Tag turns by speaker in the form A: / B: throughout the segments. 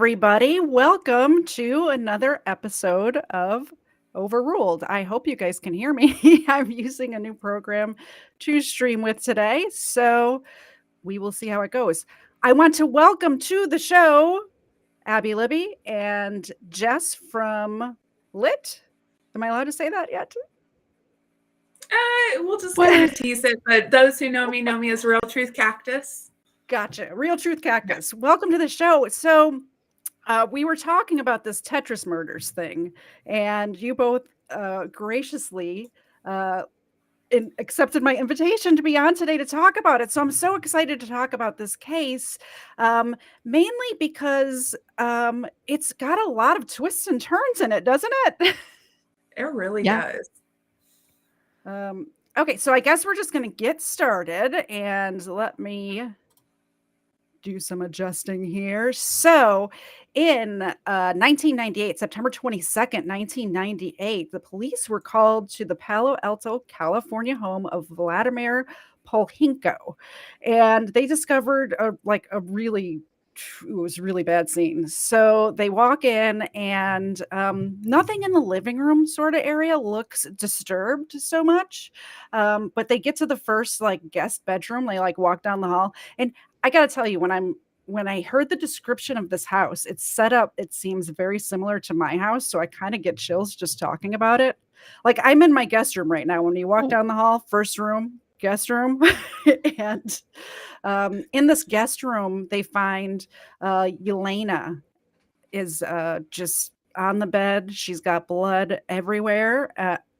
A: everybody. Welcome to another episode of Overruled. I hope you guys can hear me. I'm using a new program to stream with today, so we will see how it goes. I want to welcome to the show Abby Libby and Jess from Lit. Am I allowed to say that yet?
B: We'll just kind of tease it, but those who know me as Real Truth Cactus.
A: Gotcha. Real Truth Cactus. Welcome to the show. So we were talking about this Tetris murders thing, and you both graciously accepted my invitation to be on today to talk about it. So I'm so excited to talk about this case, mainly because it's got a lot of twists and turns in it, doesn't it?
B: It really does.
A: Okay, so I guess we're just going to get started, and let me do some adjusting here. So in 1998, September 22nd, 1998, the police were called to the Palo Alto, California home of Vladimir Pokhilko, and they discovered it was a really bad scene. So they walk in and nothing in the living room sort of area looks disturbed so much. But they get to the first guest bedroom. They walk down the hall, and I got to tell you, when I heard the description of this house, it's set up, it seems very similar to my house. So I kind of get chills just talking about it. Like, I'm in my guest room right now. When you walk down the hall, first room, guest room. And in this guest room, they find Yelena is just on the bed. She's got blood everywhere.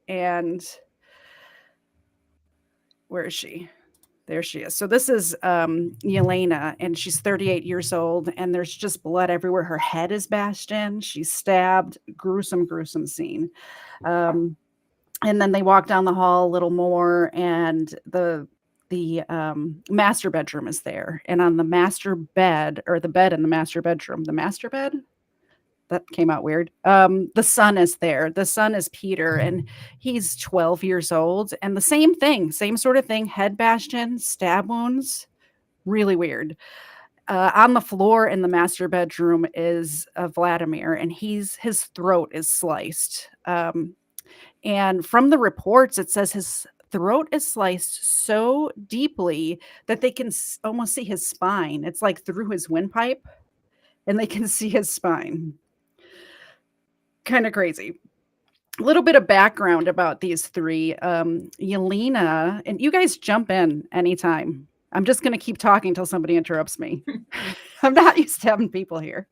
A: And where is she? There she is. So this is Yelena, and she's 38 years old, and there's just blood everywhere. Her head is bashed in. She's stabbed. Gruesome, gruesome scene. And then they walk down the hall a little more, and the master bedroom is there. And on the master bed, or the bed in the master bedroom, the master bed? That came out weird. The son is there. The son is Peter, and he's 12 years old. And the same thing, same sort of thing, head bashed in, stab wounds. Really weird. On the floor in the master bedroom is Vladimir, and his throat is sliced. And from the reports, it says his throat is sliced so deeply that they can almost see his spine. It's like through his windpipe, and they can see his spine. Kind of crazy. A little bit of background about these three. Yelena, and you guys jump in anytime. I'm just going to keep talking until somebody interrupts me. I'm not used to having people here.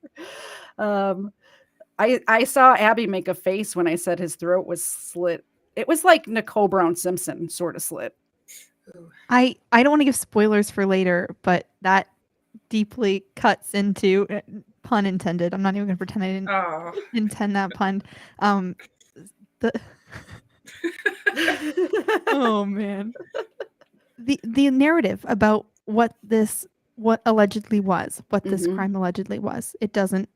A: I saw Abby make a face when I said his throat was slit. It was like Nicole Brown Simpson sort of slit.
C: I don't want to give spoilers for later, but that deeply cuts into, pun intended. I'm not even going to pretend I didn't intend that pun. Oh man. The narrative about what allegedly was, what this crime allegedly was, doesn't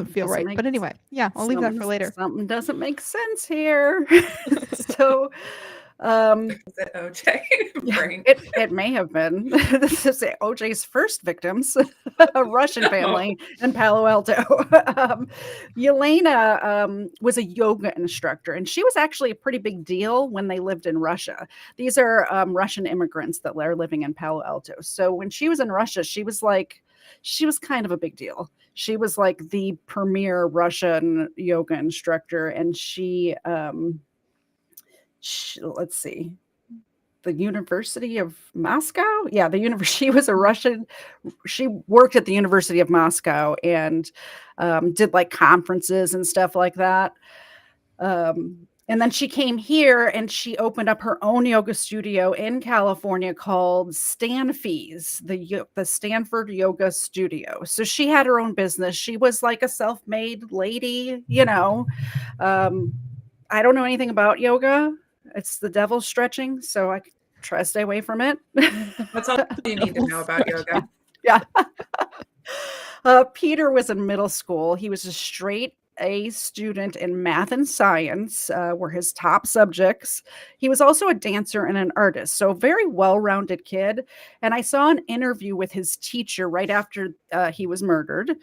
C: feel right. But anyway, yeah, I'll leave that for later.
A: Something doesn't make sense here. So
B: is it OJ?
A: It may have been. This is OJ's first victims, a Russian family in Palo Alto. Yelena was a yoga instructor, and she was actually a pretty big deal when they lived in Russia. These are Russian immigrants that are living in Palo Alto. So when she was in Russia, she was kind of a big deal. She was like the premier Russian yoga instructor, and she let's see, the University of Moscow. Yeah, she was a Russian. She worked at the University of Moscow and did like conferences and stuff like that. And then she came here and she opened up her own yoga studio in California called Stanfees, the Stanford Yoga Studio. So she had her own business. She was like a self-made lady, I don't know anything about yoga. It's the devil's stretching, so I try to stay away from it.
B: That's all you need to know about yoga.
A: Yeah. Peter was in middle school. He was a straight A student in math and science were his top subjects. He was also a dancer and an artist, so a very well-rounded kid. And I saw an interview with his teacher right after he was murdered.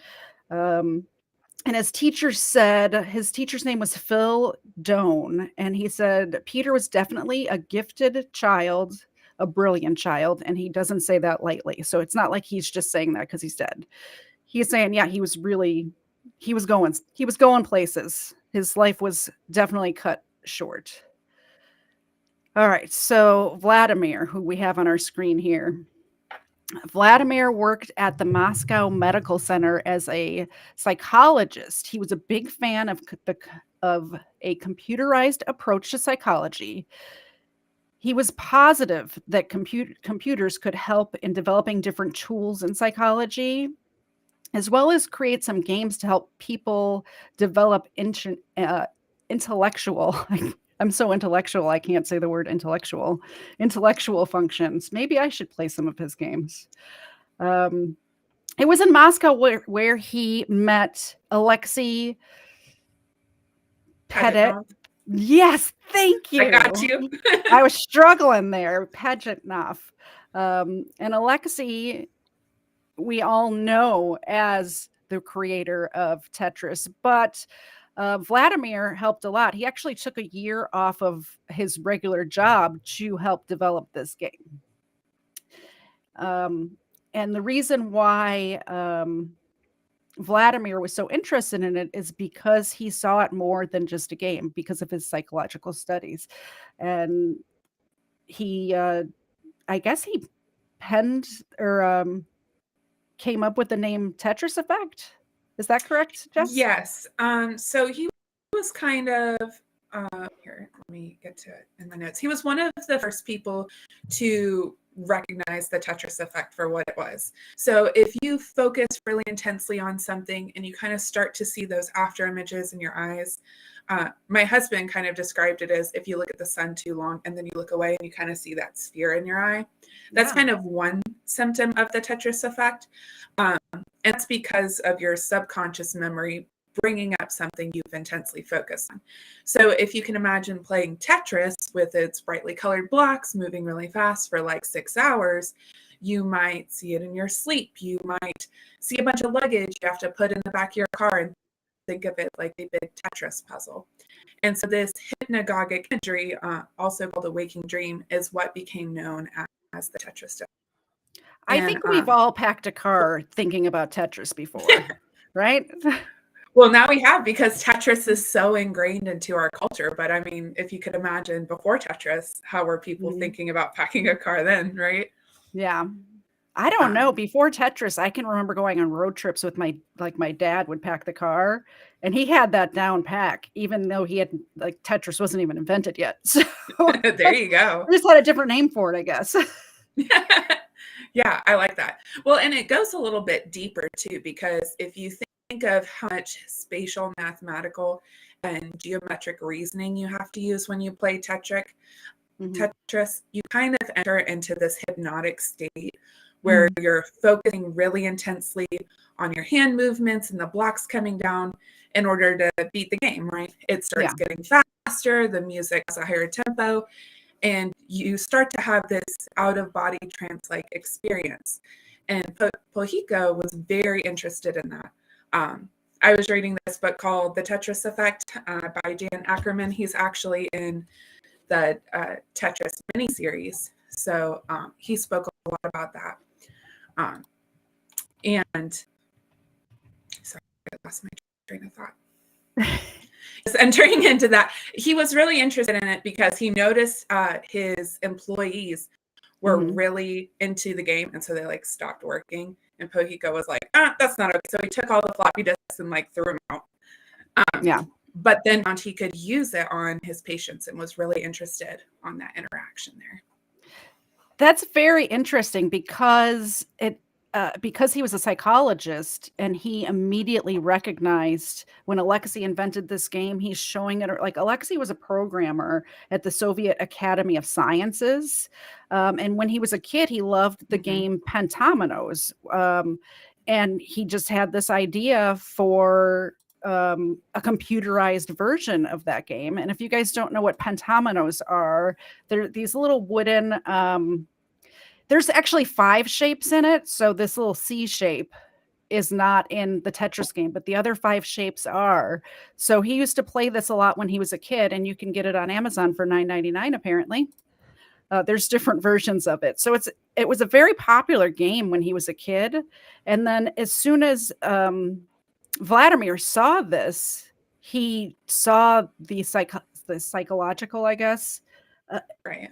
A: And his teacher said, his teacher's name was Phil Doan, and he said Peter was definitely a gifted child, a brilliant child, and he doesn't say that lightly. So it's not like he's just saying that because he's dead. He's saying, yeah, he was going places. His life was definitely cut short. All right, so Vladimir, who we have on our screen here. Vladimir worked at the Moscow Medical Center as a psychologist. He was a big fan of a computerized approach to psychology. He was positive that computers could help in developing different tools in psychology, as well as create some games to help people develop intellectual. I'm so intellectual, I can't say the word intellectual functions. Maybe I should play some of his games. It was in Moscow where he met Alexei Pedet. Yes, thank you.
B: I got you.
A: I was struggling there. Pajitnov. And Alexei, we all know as the creator of Tetris, but Vladimir helped a lot. He actually took a year off of his regular job to help develop this game. And the reason why Vladimir was so interested in it is because he saw it more than just a game because of his psychological studies. And he, I guess he penned or came up with the name Tetris effect. Is that correct, Jess?
B: Yes. So he was kind of, here, let me get to it in my notes. He was one of the first people to recognize the Tetris effect for what it was. So if you focus really intensely on something and you kind of start to see those after images in your eyes, my husband kind of described it as if you look at the sun too long and then you look away and you kind of see that sphere in your eye. That's kind of one symptom of the Tetris effect. And it's because of your subconscious memory bringing up something you've intensely focused on. So if you can imagine playing Tetris with its brightly colored blocks moving really fast for like 6 hours, you might see it in your sleep. You might see a bunch of luggage you have to put in the back of your car and think of it like a big Tetris puzzle. And so this hypnagogic imagery, also called a waking dream, is what became known as the Tetris.
A: I think we've all packed a car thinking about Tetris before, right?
B: Well, now we have, because Tetris is so ingrained into our culture. But I mean, if you could imagine before Tetris, how were people thinking about packing a car then, right?
A: Yeah. I don't know. Before Tetris, I can remember going on road trips with my dad would pack the car, and he had that down pack, even though he had Tetris wasn't even invented yet. So
B: there you go.
A: I just had a different name for it, I guess.
B: Yeah, I like that. Well, and it goes a little bit deeper too, because if you think of how much spatial, mathematical, and geometric reasoning you have to use when you play Tetris, you kind of enter into this hypnotic state where you're focusing really intensely on your hand movements and the blocks coming down in order to beat the game, right? It starts getting faster, the music has a higher tempo, and you start to have this out-of-body trance-like experience. And Pokhilko was very interested in that. I was reading this book called The Tetris Effect by Dan Ackerman. He's actually in the Tetris miniseries. So he spoke a lot about that. And sorry, I lost my train of thought. Entering into that, he was really interested in it because he noticed his employees were really into the game, and so they stopped working. And Pokhilko was like, that's not okay. So he took all the floppy disks and threw them out. But then found he could use it on his patients and was really interested on that interaction there.
A: That's very interesting because he was a psychologist, and he immediately recognized when Alexei invented this game, he's showing it Alexei was a programmer at the Soviet Academy of Sciences. And when he was a kid, he loved the game Pentominoes. And he just had this idea for a computerized version of that game. And if you guys don't know what pentominoes are, they're these little wooden, there's actually 5 shapes in it. So this little C shape is not in the Tetris game, but the other 5 shapes are. So he used to play this a lot when he was a kid, and you can get it on Amazon for $9.99 apparently. There's different versions of it. So it was a very popular game when he was a kid. And then as soon as Vladimir saw this, he saw the psychological, I guess,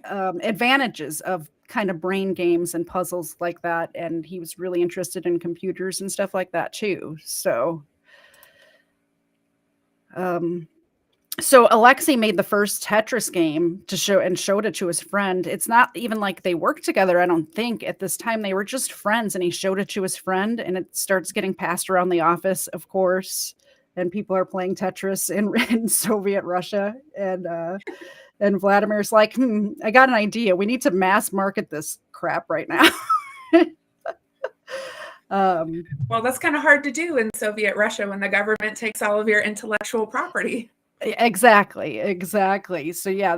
A: advantages of kind of brain games and puzzles like that. And he was really interested in computers and stuff like that too. So, Alexei made the first Tetris game showed it to his friend. It's not even like they worked together, I don't think. At this time, they were just friends, and he showed it to his friend, and it starts getting passed around the office, of course. And people are playing Tetris in Soviet Russia. And Vladimir's like, I got an idea. We need to mass market this crap right now.
B: Well, that's kind of hard to do in Soviet Russia when the government takes all of your intellectual property.
A: Exactly. So yeah,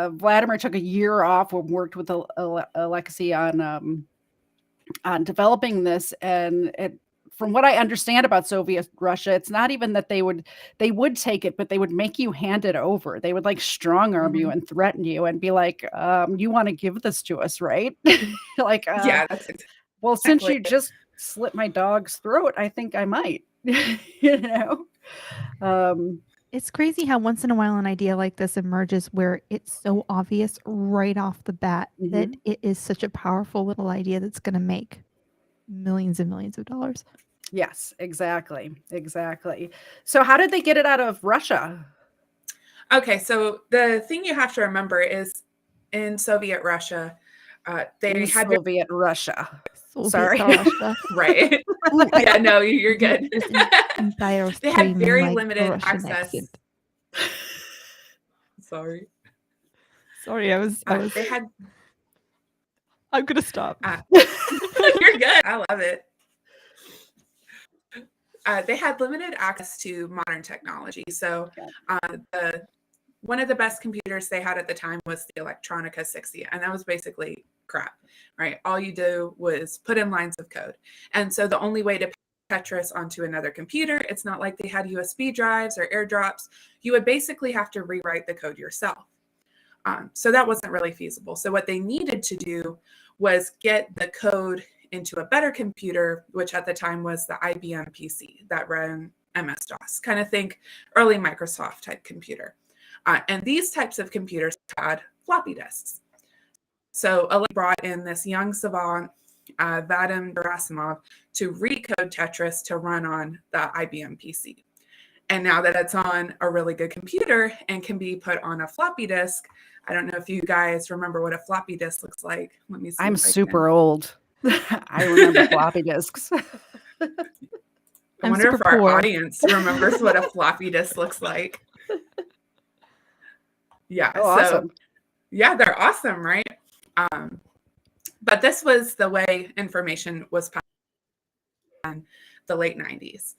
A: Vladimir took a year off and worked with Alexei on developing this. And from what I understand about Soviet Russia, it's not even that they would take it, but they would make you hand it over. They would like strong arm you and threaten you and be like, you want to give this to us, right? Like,
B: yeah, that's exactly.
A: Well, since you just slit my dog's throat, I think I might, you know?
C: It's crazy how once in a while an idea like this emerges where it's so obvious right off the bat that it is such a powerful little idea that's going to make millions and millions of dollars.
A: Yes, exactly. So how did they get it out of Russia?
B: Okay, so the thing you have to remember is in Soviet Russia, they had
A: Soviet Russia.
C: Sorry. Russia.
B: Right. Yeah, no, you're good. They had very limited
C: Russian
B: access.
C: accent.
B: Sorry,
C: I was.
B: They had.
C: I'm gonna stop.
B: You're good. I love it. They had limited access to modern technology, so one of the best computers they had at the time was the Electronica 60, and that was basically crap, right? All you do was put in lines of code. And so the only way to Tetris onto another computer, it's not like they had USB drives or airdrops. You would basically have to rewrite the code yourself. So that wasn't really feasible. So what they needed to do was get the code into a better computer, which at the time was the IBM PC that ran MS-DOS. Kind of think early Microsoft type computer. And these types of computers had floppy disks. So Alexei brought in this young savant, Vadim Gerasimov, to recode Tetris to run on the IBM PC. And now that it's on a really good computer and can be put on a floppy disk, I don't know if you guys remember what a floppy disk looks like. Let me see.
A: I'm super old. I remember floppy disks.
B: I wonder if our audience remembers what a floppy disk looks like. Yeah.
A: Oh, awesome.
B: Yeah, they're awesome, right? But this was the way information was passed in the late 90s.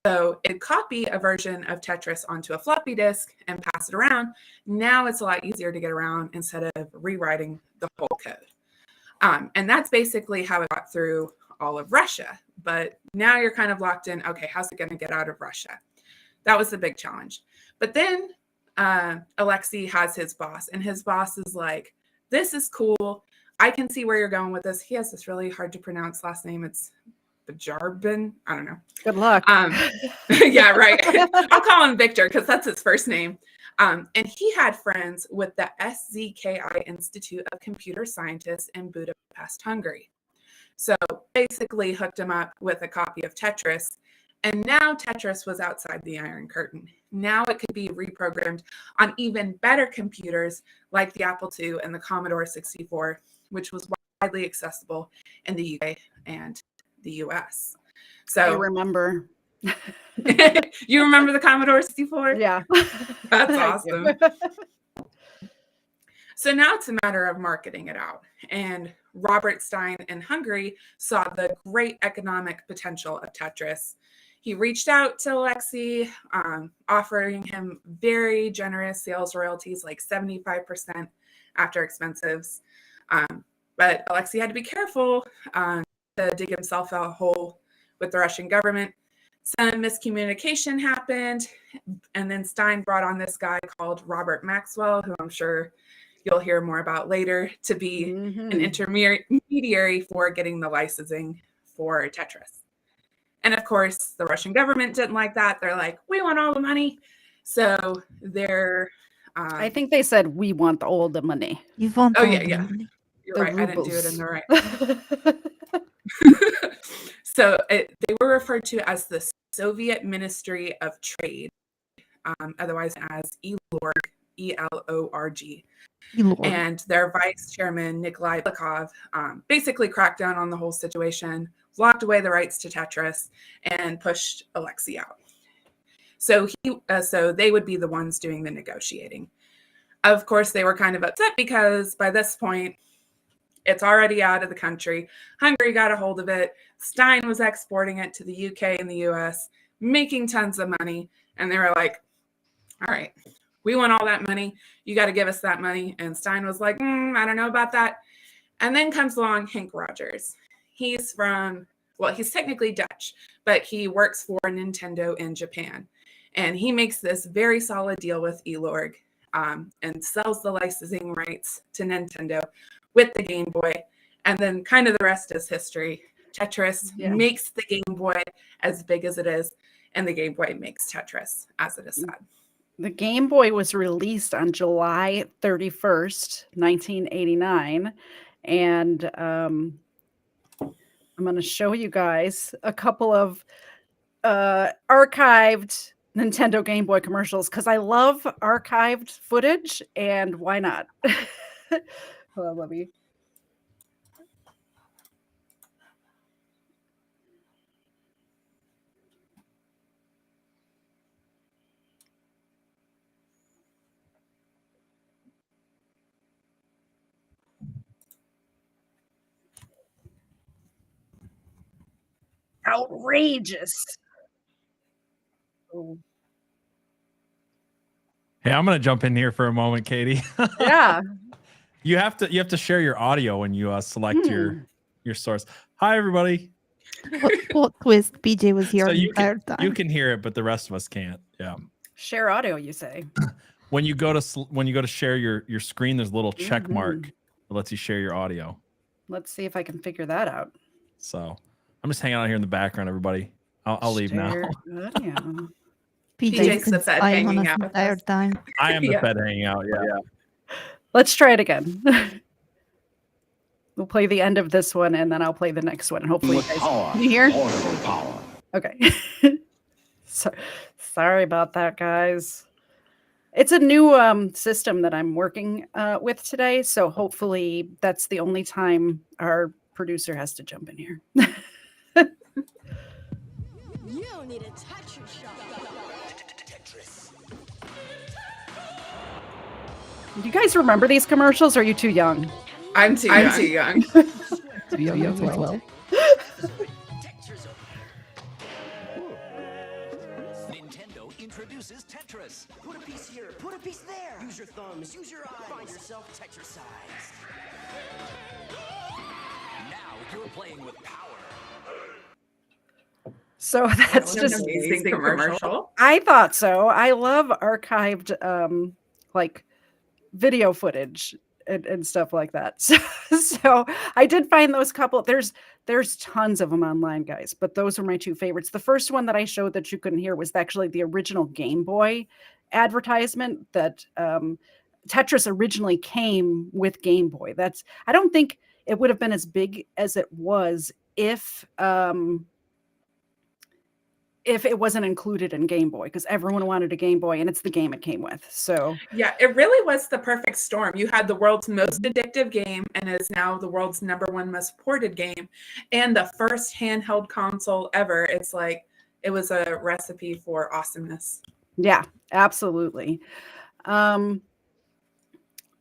B: So it'd copy a version of Tetris onto a floppy disk and pass it around. Now it's a lot easier to get around instead of rewriting the whole code. And that's basically how it got through all of Russia. But now you're kind of locked in, okay, how's it going to get out of Russia? That was the big challenge. But then Alexei has his boss, and his boss is like, this is cool. I can see where you're going with this. He has this really hard to pronounce last name. It's Bajarbin. I don't know.
A: Good luck.
B: Yeah, right. I'll call him Victor because that's his first name. And he had friends with the SZKI Institute of Computer Scientists in Budapest, Hungary. So basically hooked him up with a copy of Tetris. And now Tetris was outside the Iron Curtain. Now it could be reprogrammed on even better computers like the Apple II and the Commodore 64, which was widely accessible in the UK and the US. So
A: I remember.
B: You remember the Commodore 64?
A: Yeah.
B: That's awesome. So now it's a matter of marketing it out. And Robert Stein in Hungary saw the great economic potential of Tetris. He reached out to Alexei, offering him very generous sales royalties, like 75% after expenses. But Alexei had to be careful to dig himself a hole with the Russian government. Some miscommunication happened, and then Stein brought on this guy called Robert Maxwell, who I'm sure you'll hear more about later, to be an intermediary for getting the licensing for Tetris. And of course, the Russian government didn't like that. They're like, we want all the money. So they're...
A: I think they said, we want all the money.
C: You want
B: Oh,
C: all
B: yeah,
C: the
B: yeah.
C: money.
B: You're
A: The
B: right.
A: rubles.
B: I didn't do it in the right. So they were referred to as the Soviet Ministry of Trade, otherwise as ELORG, E-L-O-R-G. And their vice chairman, Nikolai Belikov, basically cracked down on the whole situation, locked away the rights to Tetris, and pushed Alexei out. So they would be the ones doing the negotiating. Of course, they were kind of upset because by this point, it's already out of the country. Hungary got a hold of it. Stein was exporting it to the UK and the US, making tons of money. And they were like, all right, we want all that money. You got to give us that money. And Stein was like, I don't know about that. And then comes along Hank Rogers. He's technically Dutch, but he works for Nintendo in Japan. And he makes this very solid deal with ELORG and sells the licensing rights to Nintendo with the Game Boy. And then kind of the rest is history. Tetris makes the Game Boy as big as it is, and the Game Boy makes Tetris as it is said.
A: The Game Boy was released on July 31st, 1989. And I'm going to show you guys a couple of archived Nintendo Game Boy commercials because I love archived footage, and why not? Hold on, let me. Outrageous. Oh.
D: Hey, I'm gonna jump in here for a moment, Katie.
A: Yeah.
D: You have to share your audio when you select your source. Hi, everybody.
C: What twist? BJ was here
D: So
C: the entire time.
D: you can hear it, but the rest of us can't. Yeah.
A: Share audio, you say?
D: When you go to share your screen, there's a little check mark that lets you share your audio.
A: Let's see if I can figure that out.
D: So I'm just hanging out here in the background, everybody. I'll leave now.
A: Audio.
B: PJ's the fed hanging out
C: the entire time.
D: I am the fed hanging out. Yeah.
A: Let's try it again. We'll play the end of this one, and then I'll play the next one. And hopefully, you guys can you hear?
E: Power.
A: Okay. Sorry about that, guys. It's a new system that I'm working with today, so hopefully that's the only time our producer has to jump in here.
F: You don't need a Tetris shot. Tetris.
A: Do you guys remember these commercials? Or are you too young?
B: I'm too young.
C: Too young as well.
E: Nintendo introduces Tetris. Put a piece here, put a piece there. Use your thumbs, use your eyes. Find yourself Tetrisize. Now you're playing with power.
A: So that's just
B: amazing commercial.
A: I thought so. I love archived like video footage and stuff like that. So I did find those couple. There's tons of them online, guys, but those are my two favorites. The first one that I showed that you couldn't hear was actually the original Game Boy advertisement that Tetris originally came with Game Boy. I don't think it would have been as big as it was if it wasn't included in Game Boy, because everyone wanted a Game Boy and it's the game it came with. So
B: yeah, it really was the perfect storm. You had the world's most addictive game and is now the world's #1 most ported game, and the first handheld console ever. It's like it was a recipe for awesomeness.
A: Yeah, absolutely.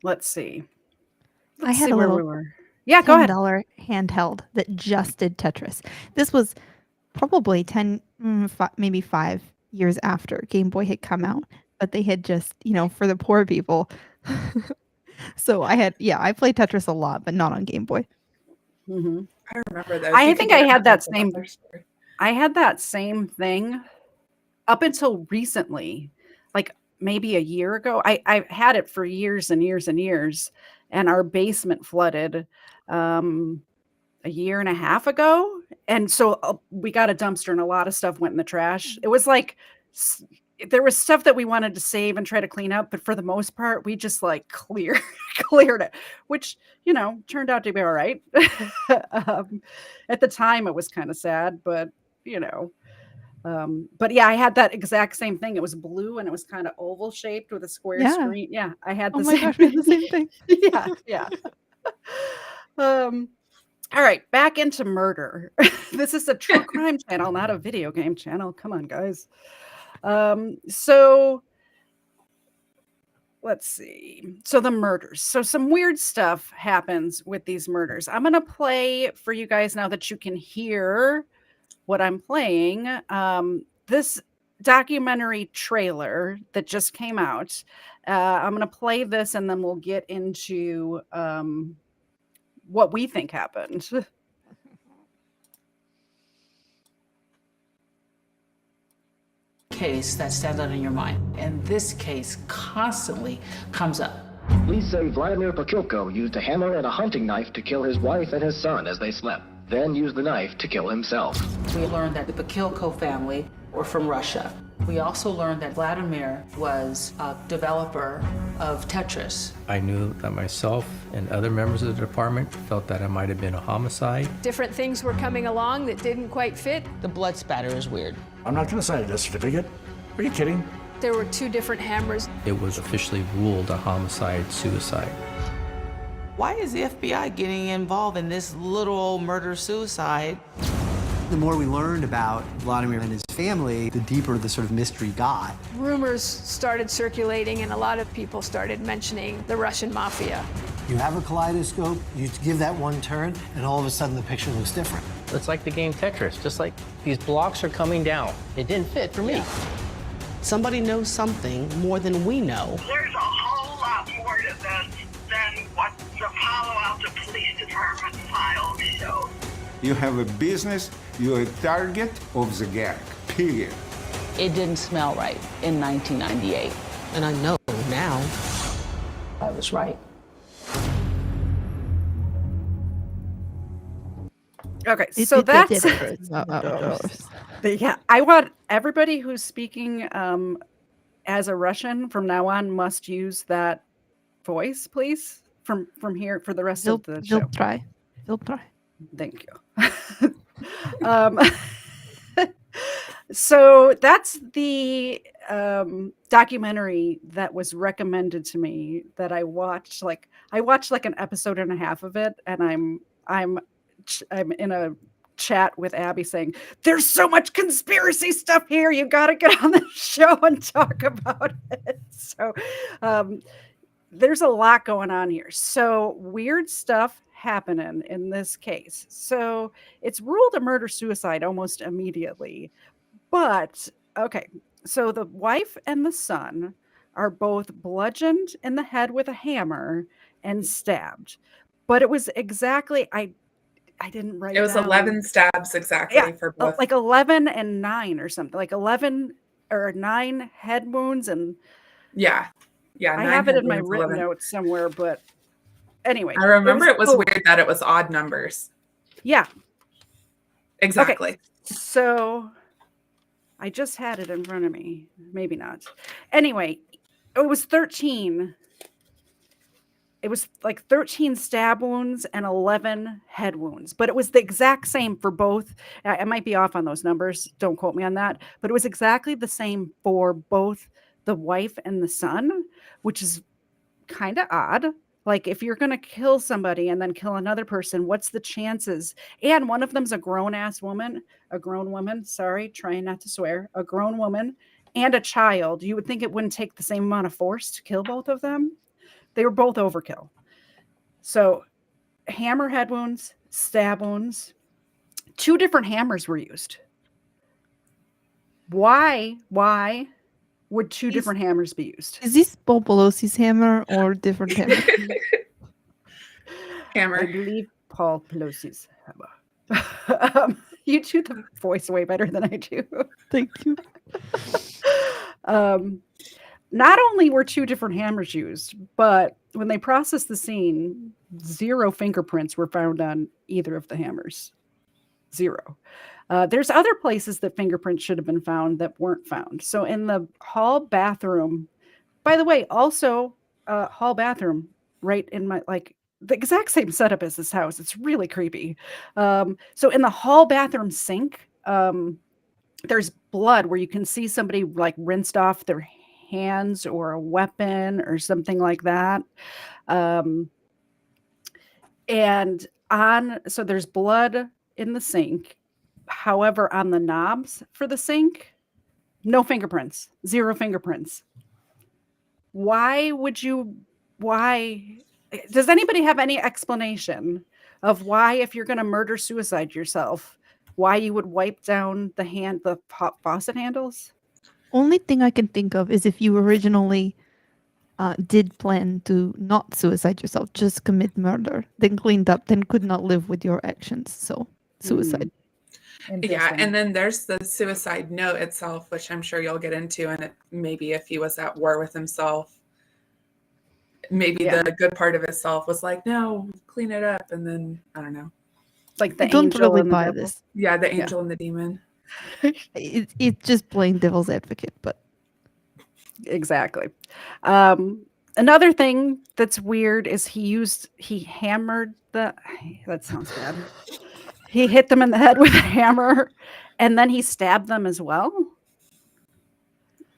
A: Let's see.
C: I had a
A: where
C: little
A: we were. Yeah, go ahead.
C: $10 handheld that just did Tetris. This was probably 10, maybe 5 years after Game Boy had come out, but they had just, for the poor people. So I played Tetris a lot, but not on Game Boy.
A: Mhm.
B: I remember those.
A: I
B: You
A: think
B: could
A: I
B: get
A: had
B: them
A: that
B: at the
A: same.
B: dollar store.
A: I had that same thing up until recently, like maybe a year ago. I had it for years and years and years, and our basement flooded a year and a half ago, and so we got a dumpster, and a lot of stuff went in the trash. It was like there was stuff that we wanted to save and try to clean up, but for the most part, we just like cleared it, which turned out to be all right. At the time, it was kind of sad, but but yeah, I had that exact same thing. It was blue and it was kind of oval shaped with a square screen. Yeah, I had the
C: Oh my
A: same
C: gosh, we had the same thing.
A: yeah. All right, back into murder. This is a true crime channel, not a video game channel. Come on, guys. So let's see. So the murders. So some weird stuff happens with these murders. I'm going to play for you guys now that you can hear what I'm playing. This documentary trailer that just came out. I'm going to play this and then we'll get into what we think happened.
G: Case that stands out in your mind, and this case constantly comes up.
H: Police say Vladimir Pokhilko used a hammer and a hunting knife to kill his wife and his son as they slept, then used the knife to kill himself.
G: We learned that the Pokhilko family were from Russia. We also learned that Vladimir was a developer of Tetris.
I: I knew that myself and other members of the department felt that it might have been a homicide.
J: Different things were coming along that didn't quite fit.
G: The blood spatter is weird.
K: I'm not going to sign a death certificate. Are you kidding?
J: There were 2 different hammers.
I: It was officially ruled a homicide-suicide.
G: Why is the FBI getting involved in this little old murder-suicide?
L: The more we learned about Vladimir and his family, the deeper the sort of mystery got.
J: Rumors started circulating, and a lot of people started mentioning the Russian mafia.
M: You have a kaleidoscope, you give that one turn, and all of a sudden the picture looks different.
N: It's like the game Tetris, just like these blocks are coming down. It didn't fit for me.
G: Yeah. Somebody knows something more than we know.
O: There's a whole lot more to this than what the Palo Alto Police Department file shows.
P: You have a business, you're a target of the gang, period.
G: It didn't smell right in 1998. And I know now I was right.
A: Okay, so that's yeah. I want everybody who's speaking as a Russian from now on must use that voice, please, from here for the rest of the show.
C: They'll try.
A: Thank you. So that's the documentary that was recommended to me that I watched. Like I watched like an episode and a half of it, and I'm in a chat with Abby saying, "There's so much conspiracy stuff here. You got to get on the show and talk about it." So there's a lot going on here. So weird stuff happening in this case. So it's ruled a murder-suicide almost immediately. But okay, so the wife and the son are both bludgeoned in the head with a hammer and stabbed. But it was exactly I didn't write
B: it was
A: down.
B: 11 stabs exactly for both.
A: Like 11 and 9 or something. Like 11 or 9 head wounds and
B: yeah.
A: I have it in my written notes somewhere, but anyway.
B: I remember it was weird that it was odd numbers.
A: Yeah.
B: Exactly.
A: Okay. So I just had it in front of me. Maybe not. Anyway, it was 13. It was like 13 stab wounds and 11 head wounds, but it was the exact same for both. I might be off on those numbers. Don't quote me on that, but it was exactly the same for both the wife and the son, which is kind of odd. Like if you're going to kill somebody and then kill another person, what's the chances? And one of them's a grown woman, sorry, trying not to swear, a grown woman and a child. You would think it wouldn't take the same amount of force to kill both of them. They were both overkill. So hammer head wounds, stab wounds, 2 different hammers were used. Why would two different hammers be used?
C: Is this Paul Pelosi's hammer or different hammer?
B: Hammer.
A: I believe Paul Pelosi's hammer. You do the voice way better than I do.
C: Thank you.
A: Not only were two different hammers used, but when they processed the scene, 0 fingerprints were found on either of the hammers. 0. There's other places that fingerprints should have been found that weren't found. So in the hall bathroom, by the way, also hall bathroom, right in my, like, the exact same setup as this house. It's really creepy. So in the hall bathroom sink, there's blood where you can see somebody like rinsed off their hands or a weapon or something like that. So there's blood in the sink. However, on the knobs for the sink, no fingerprints, 0 fingerprints. Why? Does anybody have any explanation of why, if you're going to murder suicide yourself, why you would wipe down the faucet handles?
C: Only thing I can think of is if you originally did plan to not suicide yourself, just commit murder, then cleaned up, then could not live with your actions. So suicide.
B: Yeah, and then there's the suicide note itself, which I'm sure you'll get into. And maybe if he was at war with himself, maybe the good part of himself was like, no, clean it up. And then, I don't know.
A: Like the
C: don't
A: angel
C: really
A: and the
C: buy
A: devil.
C: this.
B: Yeah, the angel and the demon.
C: It's just plain devil's advocate, but
A: exactly. Another thing that's weird is he hammered that sounds bad. He hit them in the head with a hammer and then he stabbed them as well.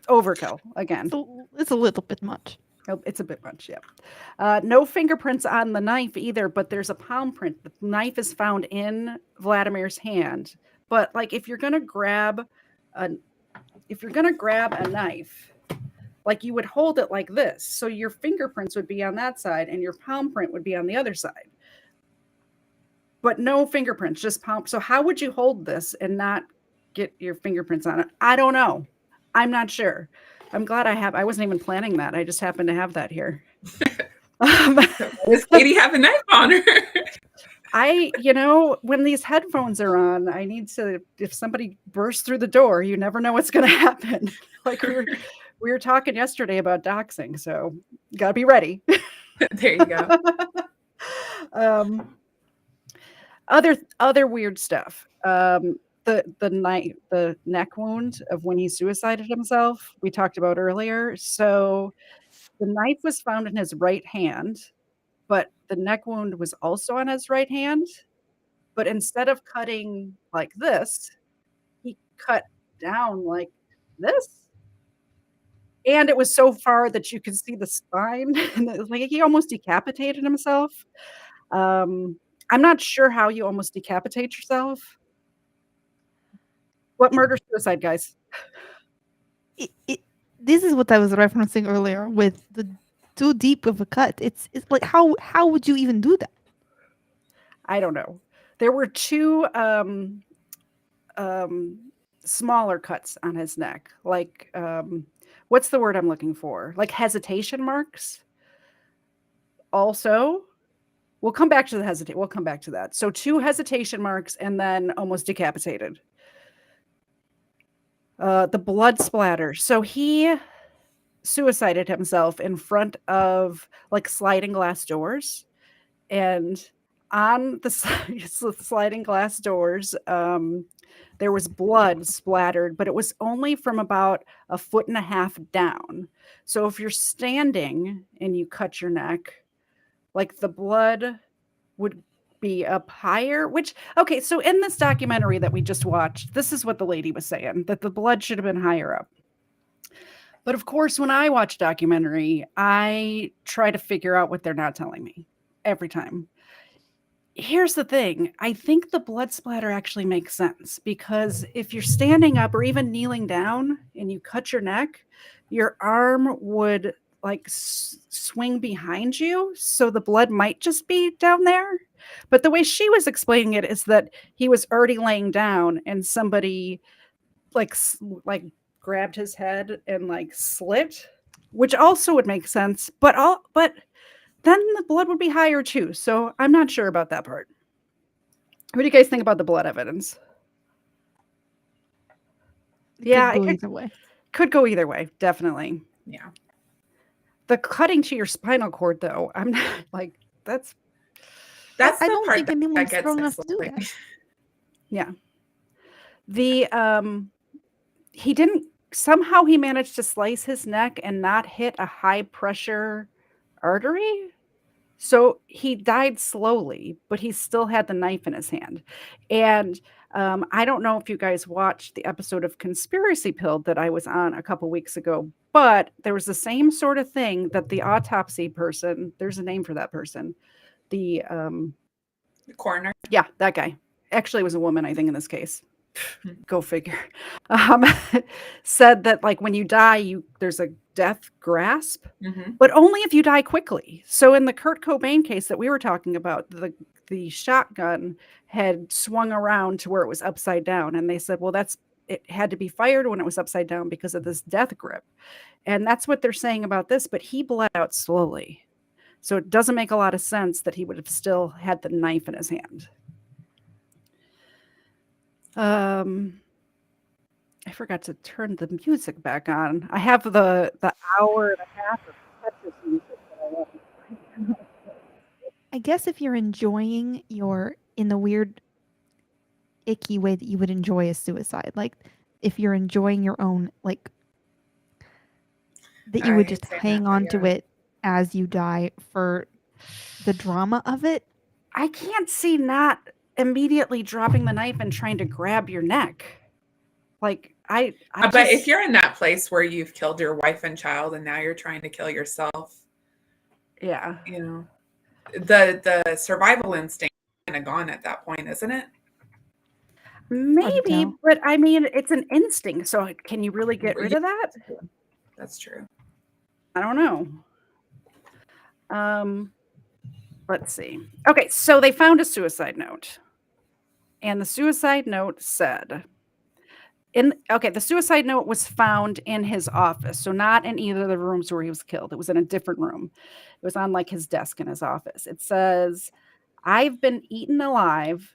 A: Overkill again.
C: It's a little bit much.
A: Oh, it's a bit much, yeah. No fingerprints on the knife either, but there's a palm print. The knife is found in Vladimir's hand. But like if you're gonna grab a knife, like you would hold it like this. So your fingerprints would be on that side and your palm print would be on the other side. But no fingerprints, just palm. So how would you hold this and not get your fingerprints on it? I don't know. I'm not sure. I'm glad I wasn't even planning that. I just happened to have that here.
B: Does Katie have a knife on her?
A: When these headphones are on, I need to, if somebody bursts through the door, you never know what's going to happen. Like we were talking yesterday about doxing, so you got to be ready.
B: There you go.
A: Other weird stuff. The neck wound of when he suicided himself, we talked about earlier. So the knife was found in his right hand, but the neck wound was also on his right hand. But instead of cutting like this, he cut down like this. And it was so far that you could see the spine. And it was like he almost decapitated himself. I'm not sure how you almost decapitate yourself. What murder suicide, guys?
C: This is what I was referencing earlier with the too deep of a cut. It's like how would you even do that?
A: I don't know. There were 2 smaller cuts on his neck. Like what's the word I'm looking for? Like hesitation marks. Also, we'll come back to we'll come back to that. So 2 hesitation marks and then almost decapitated. The blood splatter. So he suicided himself in front of like sliding glass doors, and on the sliding glass doors, there was blood splattered, but it was only from about 1.5 feet down. So if you're standing and you cut your neck, like the blood would be up higher, okay, so in this documentary that we just watched, this is what the lady was saying, that the blood should have been higher up. But of course, when I watch documentary, I try to figure out what they're not telling me every time. Here's the thing. I think the blood splatter actually makes sense, because if you're standing up or even kneeling down and you cut your neck, your arm would like swing behind you. So the blood might just be down there. But the way she was explaining it is that he was already laying down and somebody like grabbed his head and like slit, which also would make sense, but then the blood would be higher too. So I'm not sure about that part. What do you guys think about the blood evidence?
C: It could go either way.
A: Could go either way, definitely.
B: Yeah.
A: The cutting to your spinal cord, though, I'm not like that's
B: the
C: I don't
B: part
C: think anyone's
B: gets
C: strong enough to do
B: explained.
C: that.
A: Yeah. The somehow he managed to slice his neck and not hit a high pressure artery. So he died slowly, but he still had the knife in his hand. And I don't know if you guys watched the episode of Conspiracy Pilled that I was on a couple weeks ago, but there was the same sort of thing that the autopsy person, there's a name for that person, the
B: coroner.
A: Yeah, that guy. Actually, it was a woman, I think, in this case. Go figure. Said that like when you die, there's a death grasp, but only if you die quickly. So in the Kurt Cobain case that we were talking about, the shotgun had swung around to where it was upside down, and they said, well, it had to be fired when it was upside down because of this death grip, and that's what they're saying about this. But he bled out slowly, so it doesn't make a lot of sense that he would have still had the knife in his hand. I forgot to turn the music back on. I have the hour and a half of Tetris music that I love.
C: I guess if you're enjoying in the weird, icky way that you would enjoy a suicide, like if you're enjoying your own, like that you would just hang on to it as you die for the drama of it.
A: I can't see not immediately dropping the knife and trying to grab your neck. Like
B: but if you're in that place where you've killed your wife and child and now you're trying to kill yourself,
A: yeah,
B: the survival instinct is kind of gone at that point, isn't it?
A: Maybe, but I mean, it's an instinct. So can you really get rid of that?
B: That's true.
A: I don't know. Let's see. Okay, so they found a suicide note. And the suicide note said, the suicide note was found in his office. So not in either of the rooms where he was killed. It was in a different room. It was on like his desk in his office. It says, I've been eaten alive,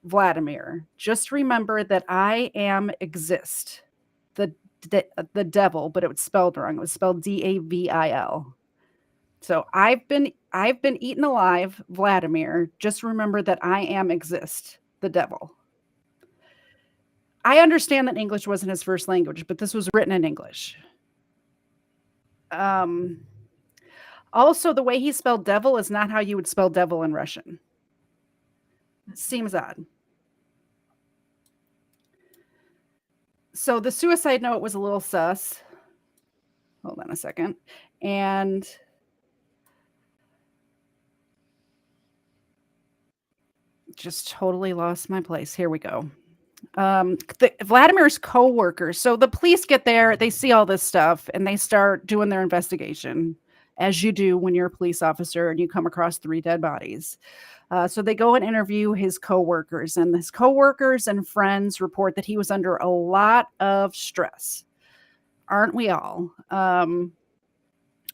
A: Vladimir. Just remember that I exist. The devil, but it was spelled wrong. It was spelled DAVIL. So I've been eaten alive, Vladimir. Just remember that I exist. The devil. I understand that English wasn't his first language, but this was written in English. Also, the way he spelled devil is not how you would spell devil in Russian. Seems odd. So the suicide note was a little sus. Hold on a second. And just totally lost my place. Here we go. Vladimir's co-workers. So the police get there, they see all this stuff, and they start doing their investigation, as you do when you're a police officer and you come across 3 dead bodies. So they go and interview his co-workers, and his co-workers and friends report that he was under a lot of stress. Aren't we all?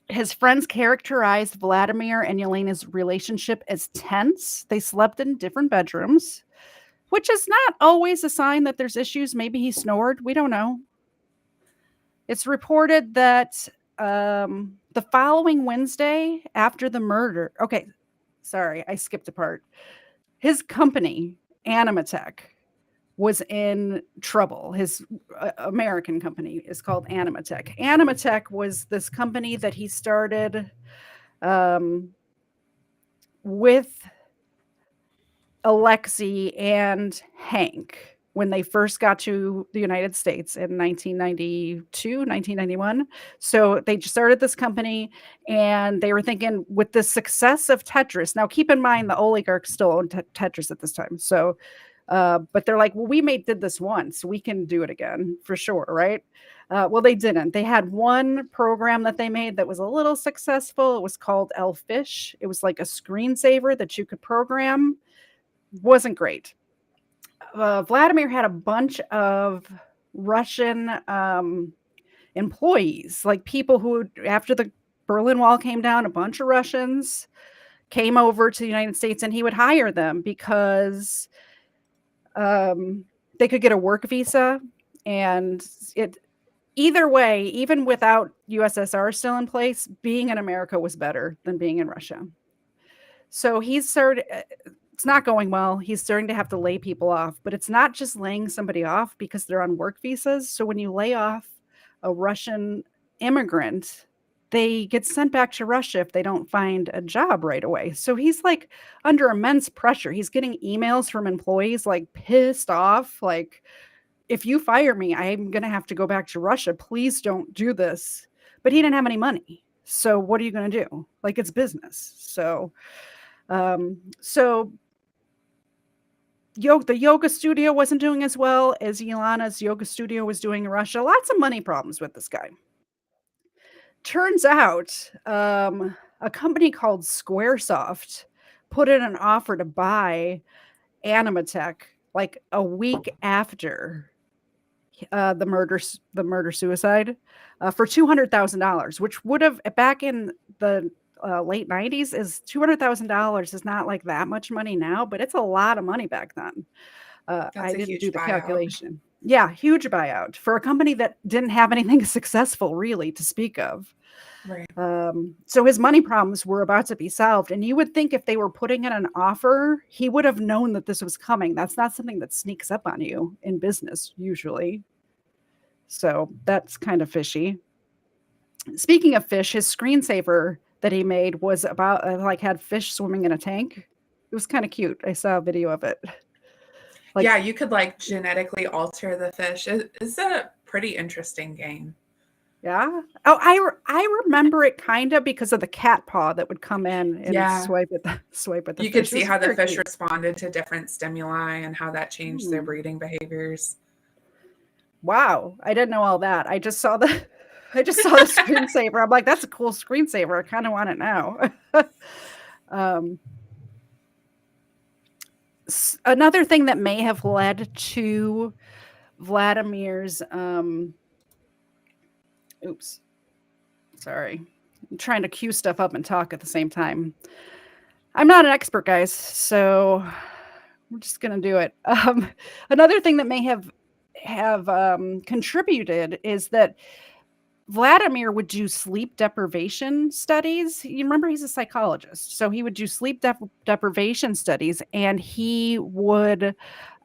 A: His friends characterized Vladimir and Yelena's relationship as tense. They slept in different bedrooms, which is not always a sign that there's issues. Maybe he snored. We don't know. It's reported that the following Wednesday after the murder. Okay, sorry, I skipped a part. His company, Animatech, was in trouble. His American company is called Animatech. Animatech was this company that he started with Alexei and Hank when they first got to the United States in 1992, 1991. So they started this company, and they were thinking with the success of Tetris. Now, keep in mind, the oligarchs still own Tetris at this time. So, but they're like, well, we did this once. We can do it again for sure, right? Well, they didn't. They had one program that they made that was a little successful. It was called Elfish. It was like a screensaver that you could program. Wasn't great. Vladimir had a bunch of Russian employees, like people who, after the Berlin Wall came down, a bunch of Russians came over to the United States, and he would hire them because they could get a work visa. And either way, even without USSR still in place, being in America was better than being in Russia. So he's started, it's not going well. He's starting to have to lay people off, but it's not just laying somebody off because they're on work visas. So when you lay off a Russian immigrant, they get sent back to Russia if they don't find a job right away. So he's like under immense pressure. He's getting emails from employees like pissed off, like, if you fire me, I'm going to have to go back to Russia. Please don't do this. But he didn't have any money. So what are you going to do? Like, it's business. So, the yoga studio wasn't doing as well as Yelena's yoga studio was doing in Russia. Lots of money problems with this guy. Turns out a company called Squaresoft put in an offer to buy Animatech like a week after the murder suicide for $200,000, which would have, back in the late 90s, is $200,000 is not like that much money now, but it's a lot of money back then. I didn't do the calculation. Yeah, huge buyout for a company that didn't have anything successful really to speak of.
B: Right.
A: So his money problems were about to be solved. And you would think if they were putting in an offer, he would have known that this was coming. That's not something that sneaks up on you in business usually. So that's kind of fishy. Speaking of fish, his screensaver that he made was about like had fish swimming in a tank. It was kind of cute. I saw a video of it.
B: Like, yeah, you could like genetically alter the fish. It's a pretty interesting game.
A: Yeah. Oh, I remember it kind of because of the cat paw that would come in and swipe at the fish.
B: You could see how the fish responded to different stimuli and how that changed their breeding behaviors.
A: Wow, I didn't know all that. I just saw the screensaver. I'm like, that's a cool screensaver. I kind of want it now. Another thing that may have led to Vladimir's oops, sorry, I'm trying to cue stuff up and talk at the same time. I'm not an expert, guys, so we're just gonna do it. Another thing that may have contributed is that Vladimir would do sleep deprivation studies. You remember, he's a psychologist, so he would do sleep deprivation studies, and he would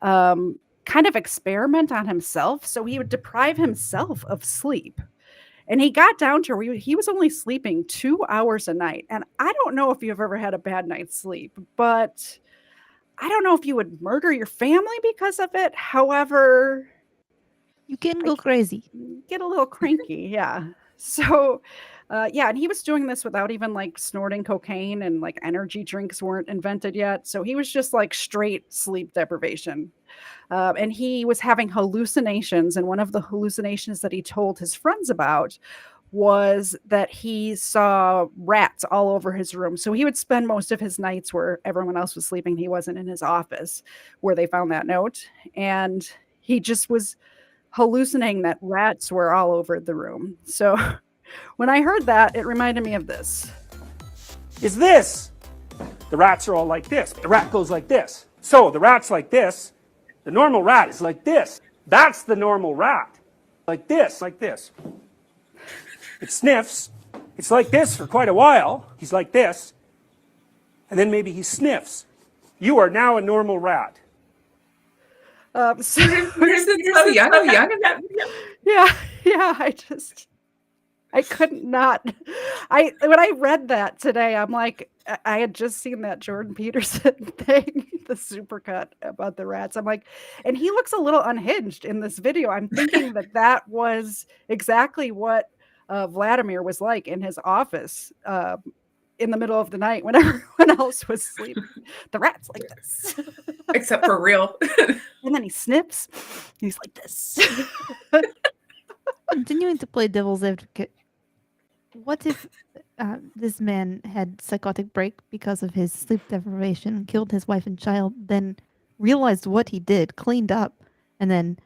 A: kind of experiment on himself. So he would deprive himself of sleep. And he got down to where he was only sleeping 2 hours a night. And I don't know if you've ever had a bad night's sleep, but I don't know if you would murder your family because of it. However,
C: you can go crazy.
A: Get a little cranky, yeah. So, and he was doing this without even like snorting cocaine, and like energy drinks weren't invented yet. So he was just like straight sleep deprivation. And he was having hallucinations. And one of the hallucinations that he told his friends about was that he saw rats all over his room. So he would spend most of his nights where everyone else was sleeping. He wasn't in his office where they found that note. And he just was hallucinating that rats were all over the room. So when I heard that, it reminded me of this.
K: Is this. The rats are all like this. The rat goes like this. So the rat's like this. The normal rat is like this. That's the normal rat. Like this, like this. It sniffs. It's like this for quite a while. He's like this. And then maybe he sniffs. You are now a normal rat.
B: You're so young in that video.
A: Yeah. I couldn't not. When I read that today, I'm like, I had just seen that Jordan Peterson thing, the supercut about the rats. I'm like, and he looks a little unhinged in this video. I'm thinking that was exactly what Vladimir was like in his office in the middle of the night when everyone else was sleeping. The rat's like this.
B: Except for real.
A: And then he snips. He's like this.
C: Continuing to play devil's advocate, what if this man had psychotic break because of his sleep deprivation, killed his wife and child, then realized what he did, cleaned up, and then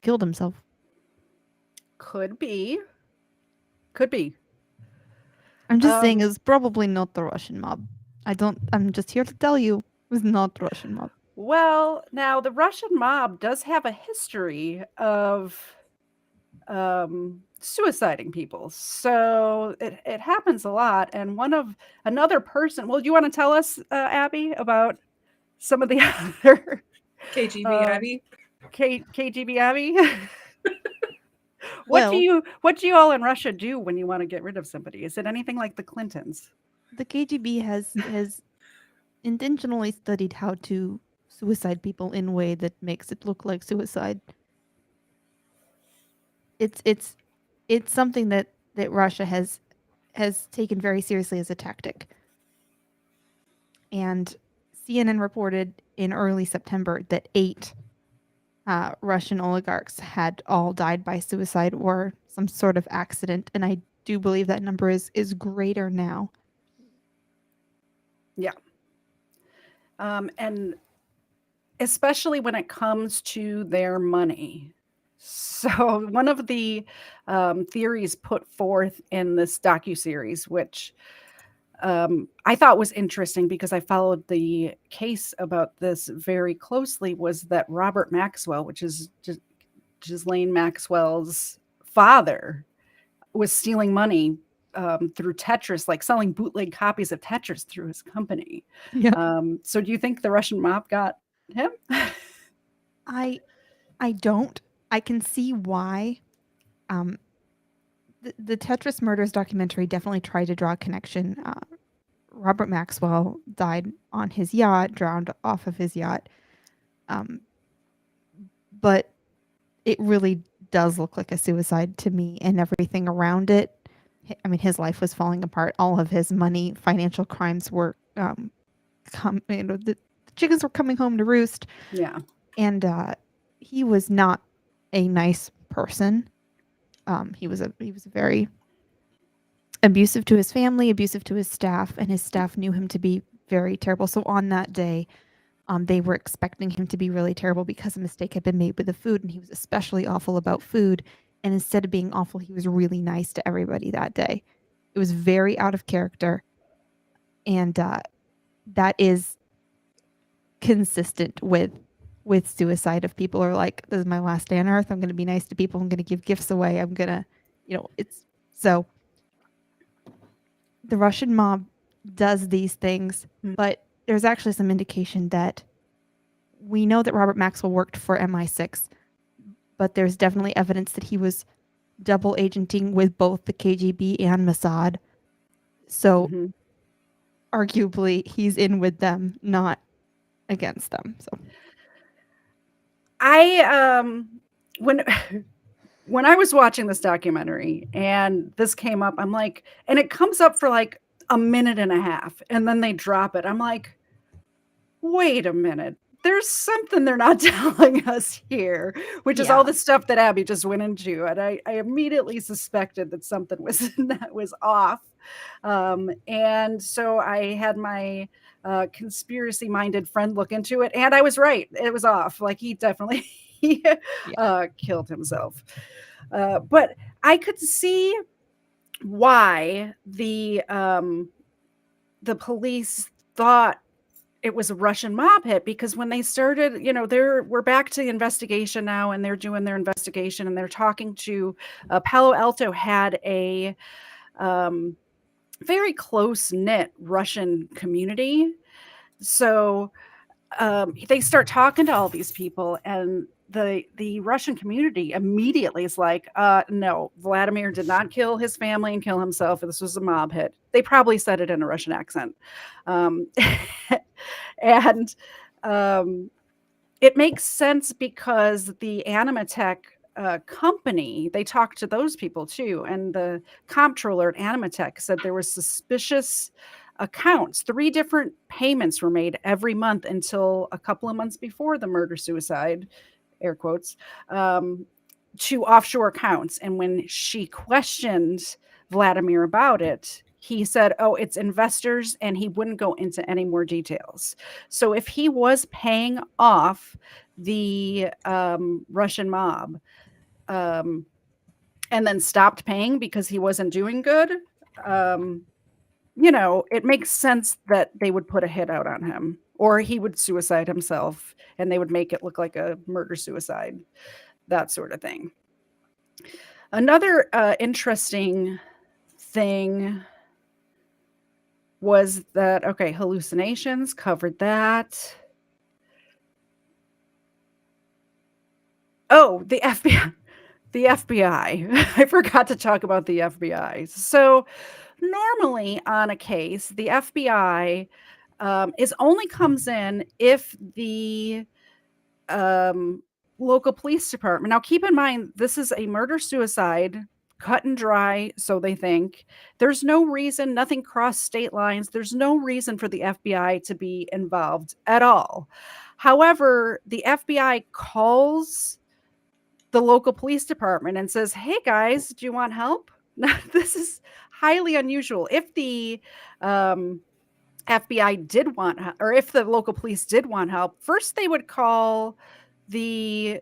C: killed himself?
A: Could be. Could be.
C: I'm just saying it's probably not the Russian mob. I'm just here to tell you it was not the Russian mob.
A: Well, now the Russian mob does have a history of suiciding people. So it happens a lot. And another person, well, do you want to tell us, Abby, about some of the other
B: KGB Abby?
A: KGB Abby?
C: Well,
A: what do you all in Russia do when you want to get rid of somebody? Is it anything like the Clintons?
C: The KGB has intentionally studied how to suicide people in a way that makes it look like suicide. It's something that Russia has taken very seriously as a tactic. And CNN reported in early September that 8 Russian oligarchs had all died by suicide or some sort of accident, and I do believe that number is greater now.
A: Yeah. And especially when it comes to their money. So one of the theories put forth in this docuseries, which I thought was interesting because I followed the case about this very closely, was that Robert Maxwell, which is Ghislaine Maxwell's father, was stealing money through Tetris, like selling bootleg copies of Tetris through his company.
C: Yeah.
A: So do you think the Russian mob got him?
C: I don't. I can see why. The Tetris Murders documentary definitely tried to draw a connection. Robert Maxwell died on his yacht, drowned off of his yacht. But it really does look like a suicide to me, and everything around it. I mean, his life was falling apart. All of his money, financial crimes were the chickens were coming home to roost.
A: Yeah.
C: And he was not a nice person. He was very abusive to his family, abusive to his staff, and his staff knew him to be very terrible. So on that day, they were expecting him to be really terrible because a mistake had been made with the food, and he was especially awful about food. And instead of being awful, he was really nice to everybody that day. It was very out of character, and that is consistent with suicide. If people are like, this is my last day on earth, I'm going to be nice to people, I'm going to give gifts away, I'm going to, it's so the Russian mob does these things, but there's actually some indication that we know that Robert Maxwell worked for MI6, but there's definitely evidence that he was double agenting with both the KGB and Mossad. So arguably he's in with them, not against them. So
A: when I was watching this documentary and this came up, I'm like, and it comes up for like a minute and a half and then they drop it. I'm like, wait a minute. There's something they're not telling us here, which is all the stuff that Abby just went into. And I immediately suspected that something was off. And so I had my conspiracy-minded friend look into it, and I was right. It was off. Like, he definitely killed himself. But I could see why the police thought it was a Russian mob hit, because when they started, we're back to the investigation now, and they're doing their investigation, and they're talking to Palo Alto had a very close-knit Russian community. So they start talking to all these people, and the Russian community immediately is like, no, Vladimir did not kill his family and kill himself. This was a mob hit. They probably said it in a Russian accent. And it makes sense because the Animatech company, they talked to those people too. And the comptroller at Animatech said there were suspicious accounts. 3 different payments were made every month until a couple of months before the murder-suicide, air quotes, to offshore accounts. And when she questioned Vladimir about it, he said, oh, it's investors, and he wouldn't go into any more details. So if he was paying off the Russian mob, and then stopped paying because he wasn't doing good, you know, it makes sense that they would put a hit out on him, or he would suicide himself and they would make it look like a murder-suicide, that sort of thing. Another interesting thing was that, okay, hallucinations, covered that. Oh, the FBI. The FBI. I forgot to talk about the FBI. So normally on a case, the FBI is only comes in if the local police department. Now, keep in mind, this is a murder-suicide, cut and dry, so they think. There's no reason, nothing crossed state lines. There's no reason for the FBI to be involved at all. However, the FBI calls the local police department and says, hey guys, do you want help? This is highly unusual. If the FBI did want, or if the local police did want help, first they would call the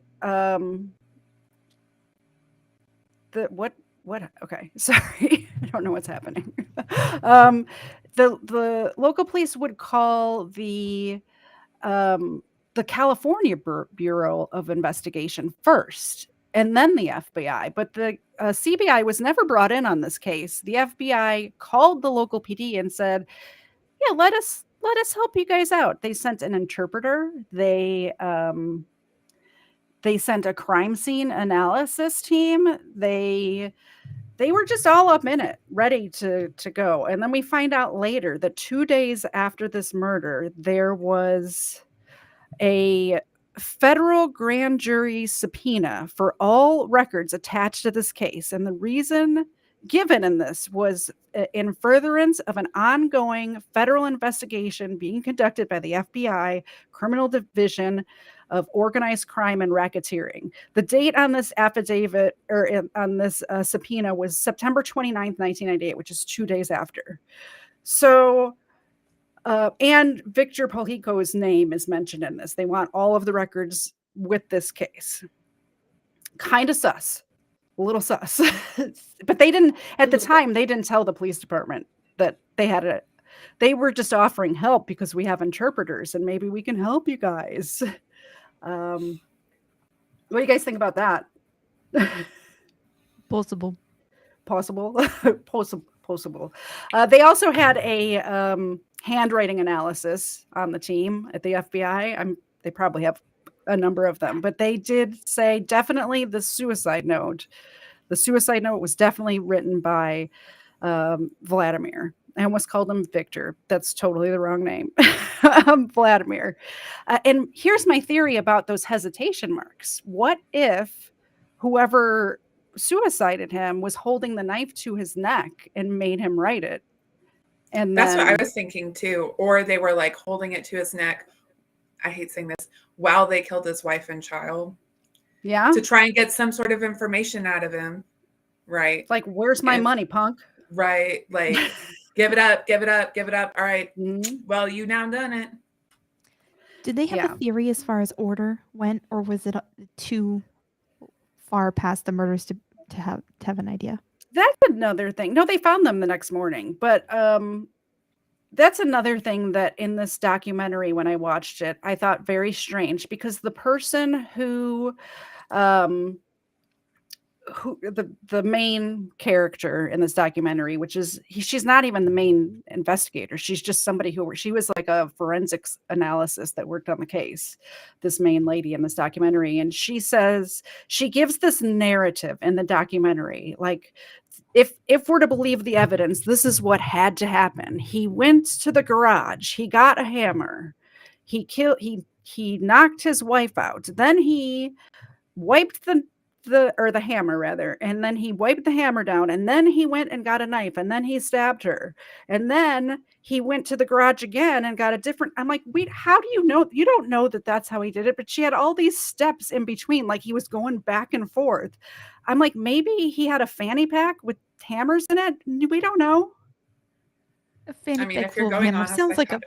A: what okay, sorry, I don't know what's happening. The local police would call the California Bureau of Investigation first, and then the FBI. But the CBI was never brought in on this case. The FBI called the local PD and said, "Yeah, let us help you guys out." They sent an interpreter. They sent a crime scene analysis team. They were just all up in it, ready to go. And then we find out later that 2 days after this murder, there was a federal grand jury subpoena for all records attached to this case. And the reason given in this was in furtherance of an ongoing federal investigation being conducted by the FBI Criminal Division of Organized Crime and Racketeering. The date on this affidavit, or on this subpoena, was September 29th, 1998, which is 2 days after. So, and Victor Pokhilko's name is mentioned in this. They want all of the records with this case. Kind of sus. A little sus. But they didn't, at the time, they didn't tell the police department that they had a, they were just offering help because we have interpreters and maybe we can help you guys. What do you guys think about that?
C: Possible.
A: They also had a handwriting analysis on the team at the FBI. They probably have a number of them, but they did say definitely the suicide note. The suicide note was definitely written by Vladimir. I almost called him Victor. That's totally the wrong name. Vladimir. And here's my theory about those hesitation marks. What if whoever suicided him was holding the knife to his neck and made him write it? And
B: that's
A: then,
B: what I was thinking too. Or they were like holding it to his neck. I hate saying this, while they killed his wife and child.
A: Yeah.
B: To try and get some sort of information out of him. Right.
A: Like, where's my money, punk?
B: Right. Like, give it up, give it up, give it up. All right. Well, you now done it.
C: Did they have a theory as far as order went, or was it too far past the murders to have an idea?
A: That's another thing. No, they found them the next morning, but that's another thing that in this documentary, when I watched it, I thought very strange, because the person who the main character in this documentary, which is she's not even the main investigator. She's just somebody she was like a forensics analysis that worked on the case, this main lady in this documentary. And she says, she gives this narrative in the documentary, like, if we're to believe the evidence, this is what had to happen. He went to the garage, he got a hammer, he knocked his wife out, then he wiped the hammer rather, and then he wiped the hammer down, and then he went and got a knife, and then he stabbed her, and then he went to the garage again and got a different. I'm like, wait, how do you know? You don't know that that's how he did it, but she had all these steps in between, like he was going back and forth. I'm like, maybe he had a fanny pack with hammers in it. We don't know.
C: A fanny pack
B: if you're
C: full of
B: going
C: hammers
B: on
C: sounds like a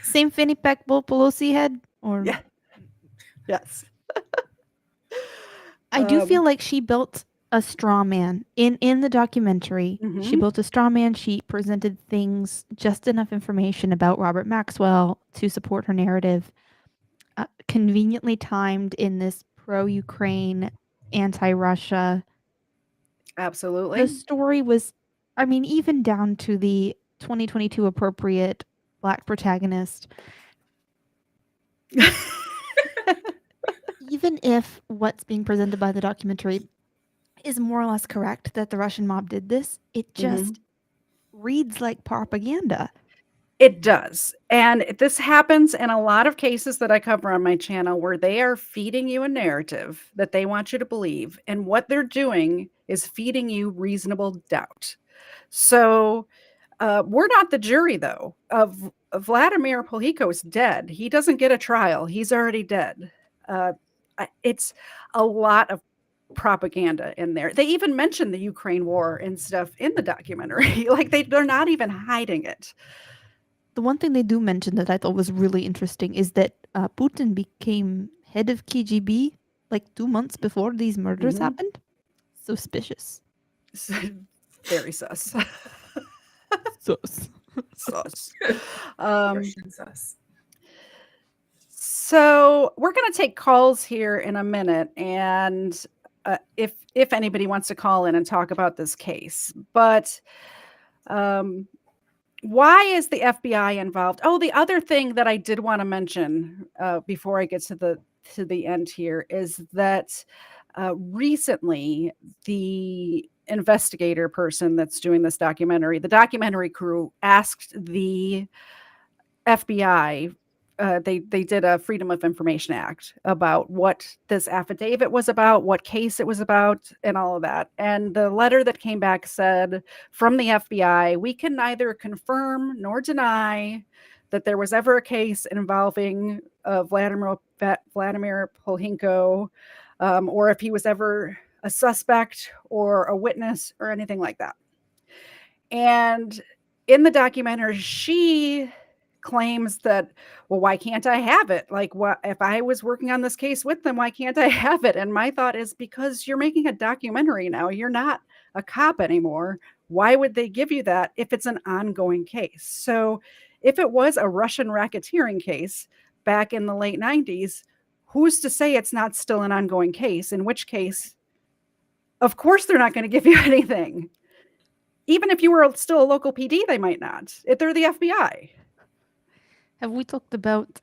C: same fanny pack Bill Pelosi had, or
A: yes.
C: I do feel like she built a straw man. In the documentary, she built a straw man. She presented things, just enough information about Robert Maxwell to support her narrative. Conveniently timed in this pro-Ukraine, anti-Russia.
A: Absolutely.
C: The story was, I mean, even down to the 2022 appropriate Black protagonist. Even if what's being presented by the documentary is more or less correct that the Russian mob did this, it just reads like propaganda.
A: It does. And this happens in a lot of cases that I cover on my channel where they are feeding you a narrative that they want you to believe. And what they're doing is feeding you reasonable doubt. So we're not the jury, though. Vladimir Pokhilko is dead. He doesn't get a trial. He's already dead. It's a lot of propaganda in there. They even mention the Ukraine war and stuff in the documentary. Like they're not even hiding it.
C: The one thing they do mention that I thought was really interesting is that Putin became head of KGB like 2 months before these murders happened. Suspicious.
A: Very sus.
C: Sus.
A: Sus.
B: Russian sus.
A: So we're going to take calls here in a minute, and if anybody wants to call in and talk about this case, but why is the FBI involved? Oh, the other thing that I did want to mention before I get to the end here is that recently the investigator person that's doing this documentary, the documentary crew asked the FBI. They did a Freedom of Information Act about what this affidavit was about, what case it was about, and all of that. And the letter that came back said, from the FBI, we can neither confirm nor deny that there was ever a case involving Vladimir Pokhilko, or if he was ever a suspect or a witness or anything like that. And in the documentary, she claims that, well, why can't I have it? Like, what if I was working on this case with them? Why can't I have it? And my thought is, because you're making a documentary now, you're not a cop anymore. Why would they give you that if it's an ongoing case? So if it was a Russian racketeering case back in the late 90s, who's to say it's not still an ongoing case? In which case, of course, they're not going to give you anything. Even if you were still a local PD, they might not. If they're the FBI.
C: Have we talked about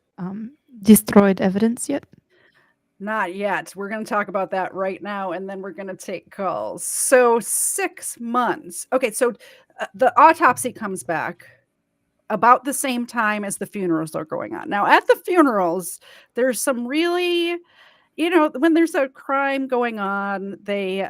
C: destroyed evidence yet?
A: Not yet. We're going to talk about that right now, and then we're going to take calls. So 6 months. Okay, so the autopsy comes back about the same time as the funerals are going on. Now, at the funerals, there's some really, when there's a crime going on, they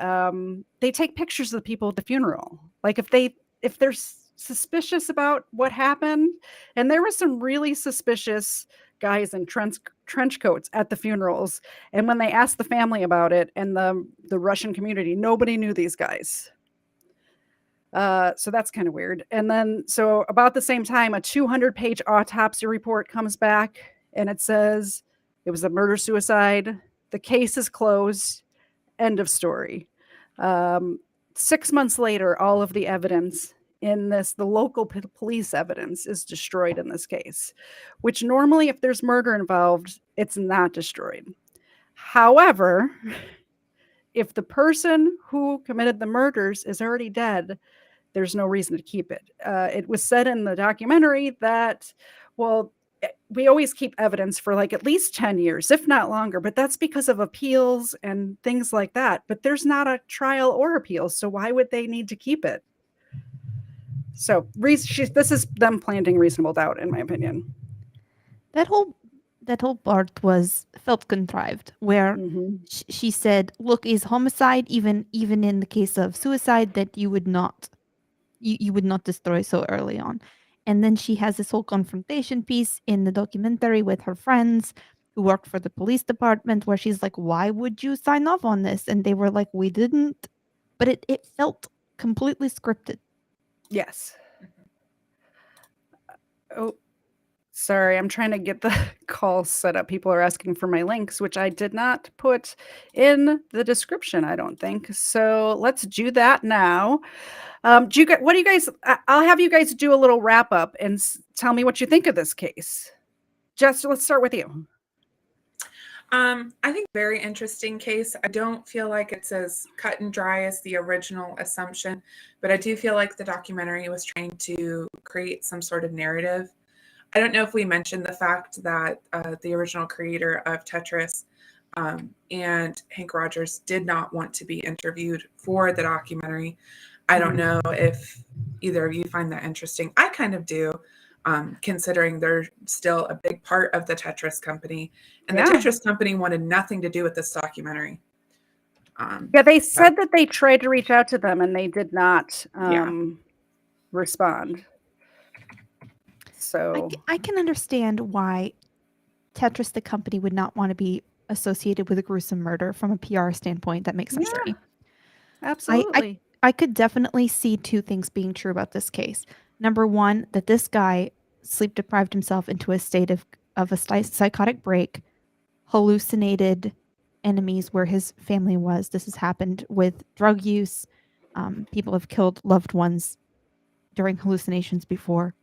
A: take pictures of the people at the funeral. Like if they're suspicious about what happened, and there were some really suspicious guys in trench coats at the funerals, and when they asked the family about it and the Russian community, nobody knew these guys. So that's kind of weird. And then so about the same time, a 200-page autopsy report comes back, and it says it was a murder suicide, the case is closed, end of story. 6 months later, all of the evidence in this, the local police evidence, is destroyed in this case, which normally if there's murder involved, it's not destroyed. However, if the person who committed the murders is already dead, there's no reason to keep it. It was said in the documentary that, well, we always keep evidence for like at least 10 years, if not longer, but that's because of appeals and things like that. But there's not a trial or appeal, so why would they need to keep it? So this is them planting reasonable doubt, in my opinion.
C: That whole part felt contrived, where she said, "Look, is homicide even in the case of suicide that you would not destroy so early on." And then she has this whole confrontation piece in the documentary with her friends who worked for the police department, where she's like, "Why would you sign off on this?" And they were like, "We didn't." But it felt completely scripted.
A: Yes. Oh, Sorry, I'm trying to get the call set up. People are asking for my links, which I did not put in the description, I don't think. So let's do that now. What do you guys, I'll have you guys do a little wrap up and tell me what you think of this case. Jess, let's start with you.
B: I think very interesting case. I don't feel like it's as cut and dry as the original assumption, but I do feel like the documentary was trying to create some sort of narrative. I don't know if we mentioned the fact that the original creator of Tetris and Hank Rogers did not want to be interviewed for the documentary. I don't know if either of you find that interesting. I kind of do. Considering they're still a big part of the Tetris company. And the Tetris company wanted nothing to do with this documentary.
A: Yeah, they said that they tried to reach out to them and they did not respond. So
C: I can understand why Tetris, the company, would not want to be associated with a gruesome murder from a PR standpoint. That makes sense to me.
A: Absolutely.
C: I could definitely see two things being true about this case. Number one, that this guy sleep deprived himself into a state of a psychotic break, hallucinated enemies where his family was. This has happened with drug use. People have killed loved ones during hallucinations before,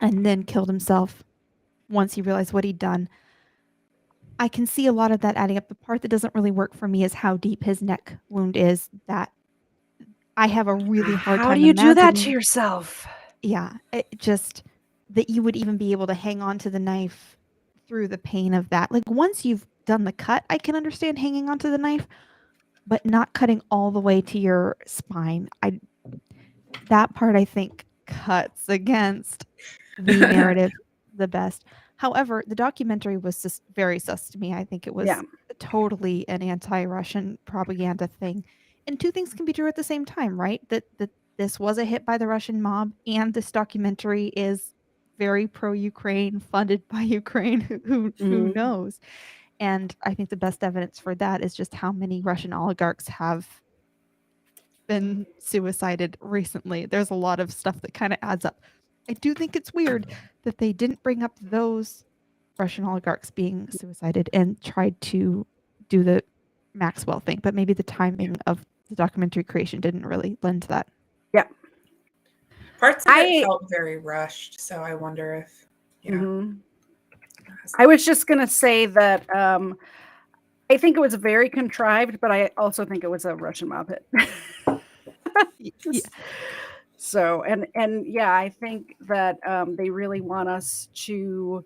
C: and then killed himself once he realized what he'd done. I can see a lot of that adding up. The part that doesn't really work for me is how deep his neck wound is. That I have a really hard time.
A: How do you do that to yourself?
C: Yeah, it just that you would even be able to hang on to the knife through the pain of that. Like once you've done the cut, I can understand hanging onto the knife, but not cutting all the way to your spine. That part I think cuts against the narrative the best. However, the documentary was just very sus to me. I think it was totally an anti-Russian propaganda thing. And two things can be true at the same time, right? That this was a hit by the Russian mob, and this documentary is very pro-Ukraine, funded by Ukraine. Who knows? And I think the best evidence for that is just how many Russian oligarchs have been suicided recently. There's a lot of stuff that kind of adds up. I do think it's weird that they didn't bring up those Russian oligarchs being suicided and tried to do the Maxwell thing, but maybe the timing of the documentary creation didn't really lend to that.
A: Yeah.
B: Parts of it felt very rushed, so I wonder if,
A: I was just going to say that I think it was very contrived, but I also think it was a Russian mob hit. So, and yeah, I think that they really want us to,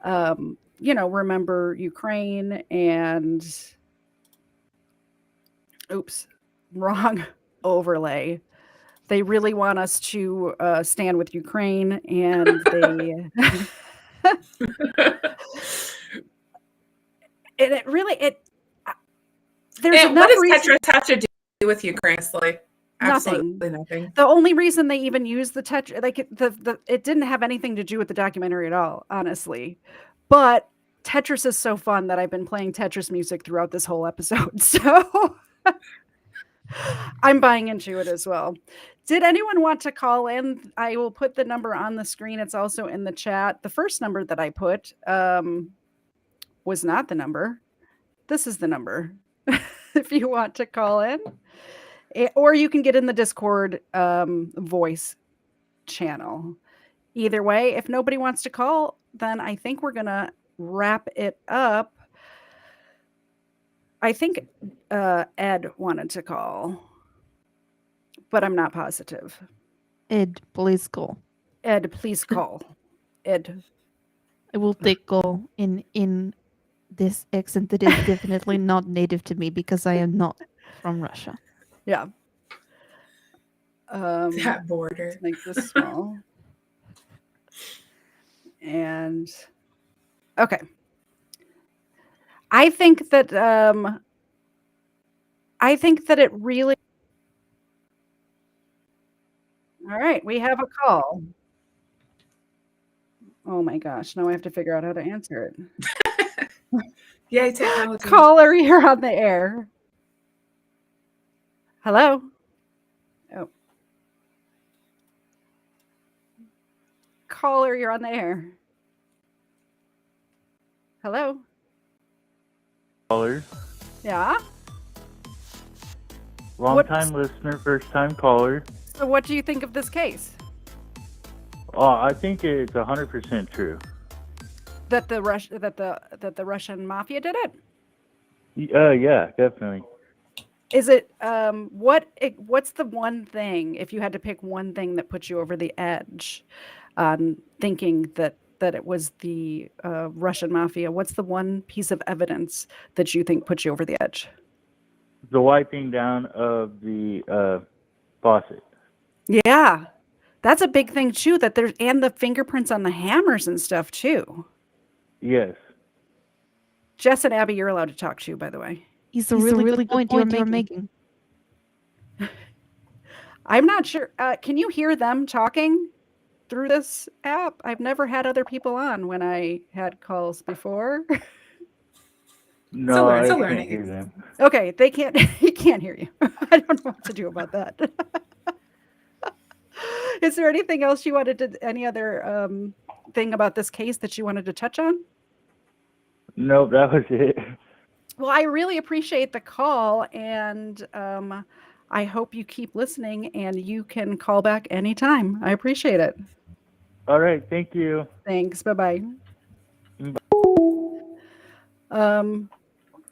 A: remember Ukraine and, oops, wrong overlay. They really want us to stand with Ukraine, and they, and it really, there's enough
B: what does
A: reason.
B: Tetris have to do with Ukraine? Absolutely nothing.
A: The only reason they even used the Tetris, like it didn't have anything to do with the documentary at all, honestly. But Tetris is so fun that I've been playing Tetris music throughout this whole episode. So I'm buying into it as well. Did anyone want to call in? I will put the number on the screen. It's also in the chat. The first number that I put was not the number. This is the number. If you want to call in. Or you can get in the Discord voice channel. Either way, if nobody wants to call, then I think we're going to wrap it up. I think Ed wanted to call, but I'm not positive.
C: Ed, please call.
A: Ed, please call. Ed.
C: I will take call in this accent that is definitely not native to me because I am not from Russia.
A: Yeah.
B: That border.
A: Let's make this small. And okay. I think that it really. All right, we have a call. Oh my gosh, now I have to figure out how to answer it.
B: Yay, technology.
A: Caller, you're on the air. Hello? Oh. Caller, you're on the air. Hello.
Q: Caller.
A: Yeah.
Q: Long time listener, first time caller.
A: So what do you think of this case?
Q: I think it's 100% true.
A: That the Russian mafia did it?
Q: Yeah, definitely.
A: Is it what's the one thing, if you had to pick one thing that puts you over the edge on thinking that it was the Russian mafia? What's the one piece of evidence that you think puts you over the edge?
Q: The wiping down of the faucet.
A: Yeah. That's a big thing too, that there's, and the fingerprints on the hammers and stuff too.
Q: Yes.
A: Jess and Abby, you're allowed to talk to, by the way.
C: He's a really good point you were making.
A: I'm not sure. Can you hear them talking through this app? I've never had other people on when I had calls before.
Q: No, I can't hear them.
A: Okay, they can't. He can't hear you. I don't know what to do about that. Is there anything else you wanted to? Any other thing about this case that you wanted to touch on?
Q: No, that was it.
A: Well, I really appreciate the call, and I hope you keep listening, and you can call back anytime. I appreciate it.
Q: All right, thank you.
A: Thanks. Bye-bye.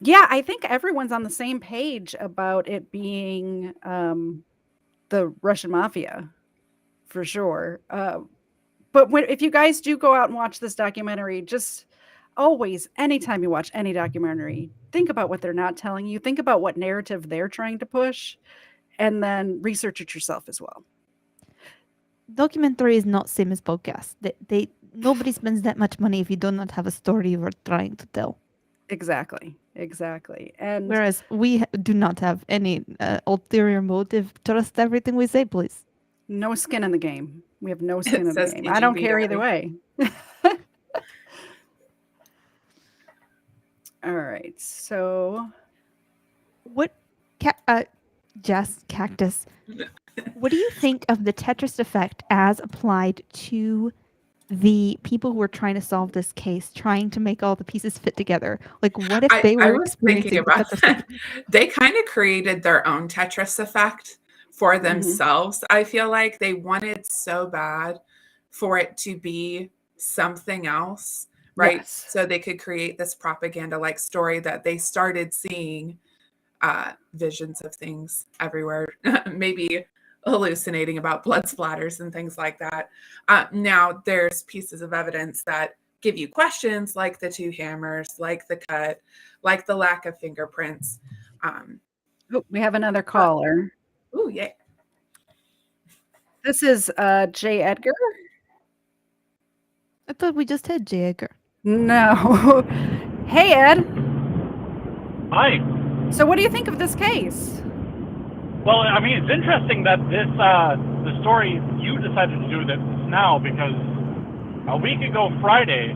A: Yeah, I think everyone's on the same page about it being the Russian mafia, for sure. But if you guys do go out and watch this documentary, just always, anytime you watch any documentary, think about what they're not telling you. Think about what narrative they're trying to push, and then research it yourself as well.
C: Documentary is not same as podcast. Nobody spends that much money if you do not have a story you are trying to tell.
A: Exactly. And
C: whereas we do not have any ulterior motive. Trust everything we say, please.
A: No skin in the game. We have no skin in the game. I don't care either way. All right. So
C: what Jess Cactus, what do you think of the Tetris effect as applied to the people who were trying to solve this case, trying to make all the pieces fit together? Like, what if they were
B: thinking about that? They kind of created their own Tetris effect for themselves. I feel like they wanted so bad for it to be something else, right?
A: Yes.
B: So they could create this propaganda-like story that they started seeing visions of things everywhere, maybe hallucinating about blood splatters and things like that. Now there's pieces of evidence that give you questions, like the two hammers, like the cut, like the lack of fingerprints.
A: We have another caller.
B: Oh, yeah.
A: This is J. Edgar.
C: I thought we just had J. Edgar.
A: No. Hey, Ed.
R: Hi.
A: So what do you think of this case?
R: Well, I mean, it's interesting that this the story you decided to do this now, because a week ago Friday,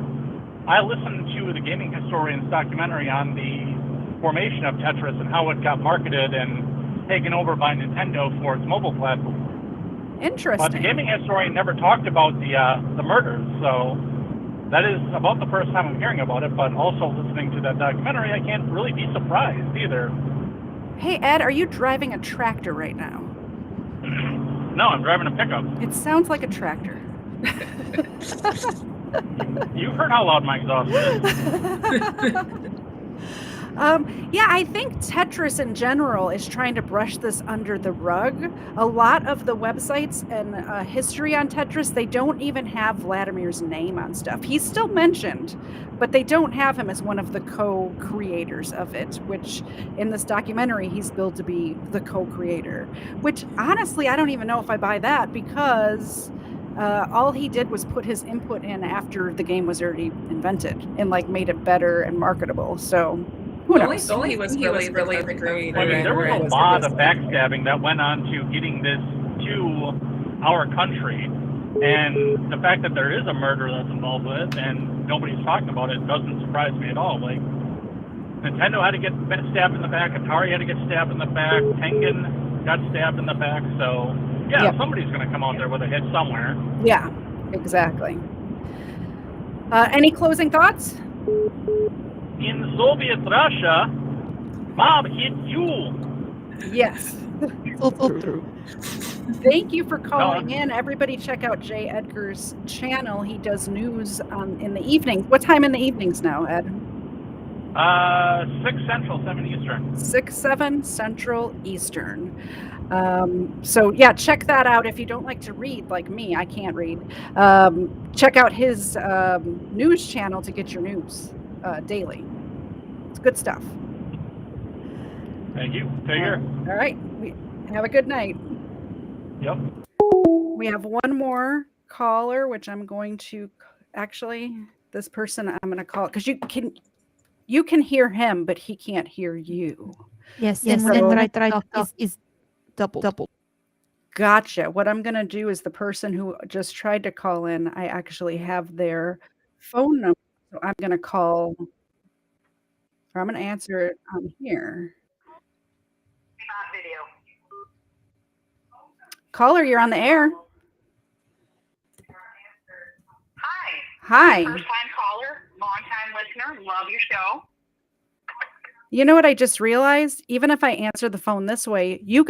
R: I listened to the Gaming Historian's documentary on the formation of Tetris and how it got marketed and taken over by Nintendo for its mobile platform.
A: Interesting.
R: But the Gaming Historian never talked about the murders, so that is about the first time I'm hearing about it. But also listening to that documentary, I can't really be surprised either.
A: Hey, Ed, are you driving a tractor right now?
R: No, I'm driving a pickup.
A: It sounds like a tractor.
R: You heard how loud my exhaust is.
A: Yeah, I think Tetris in general is trying to brush this under the rug. A lot of the websites and history on Tetris, they don't even have Vladimir's name on stuff. He's still mentioned, but they don't have him as one of the co-creators of it, which in this documentary, he's billed to be the co-creator, which honestly, I don't even know if I buy that, because all he did was put his input in after the game was already invented and like made it better and marketable. So who knows?
B: Only he was really the creator.
R: I mean, there was a lot of backstabbing that went on to getting this to our country. And the fact that there is a murder that's involved with it and nobody's talking about it doesn't surprise me at all. Like, Nintendo had to get stabbed in the back, Atari had to get stabbed in the back, Tengen got stabbed in the back. So, yeah, somebody's going to come out there with a hit somewhere.
A: Yeah, exactly. Any closing thoughts?
R: In Soviet Russia, mob hit you.
A: Yes. Thank you for calling in. Everybody check out Jay Edgar's channel. He does news in the evenings. What time in the evenings now, Ed?
R: 6 Central, 7 Eastern.
A: 7 Central Eastern. So yeah, check that out. If you don't like to read like me, I can't read. Check out his news channel to get your news daily. It's good stuff.
R: Thank you. Take care.
A: All right. Have a good night.
R: Yep.
A: We have one more caller, which I'm going to this person I'm going to call because you can hear him, but he can't hear you.
C: Yes, and when I talk is double.
A: Gotcha. What I'm going to do is the person who just tried to call in, I actually have their phone number. So I'm going to call, or I'm going to answer it on here. Caller, you're on the air. Hi.
O: First time caller, long time listener, love your show.
A: You know what I just realized? Even if I answer the phone this way, you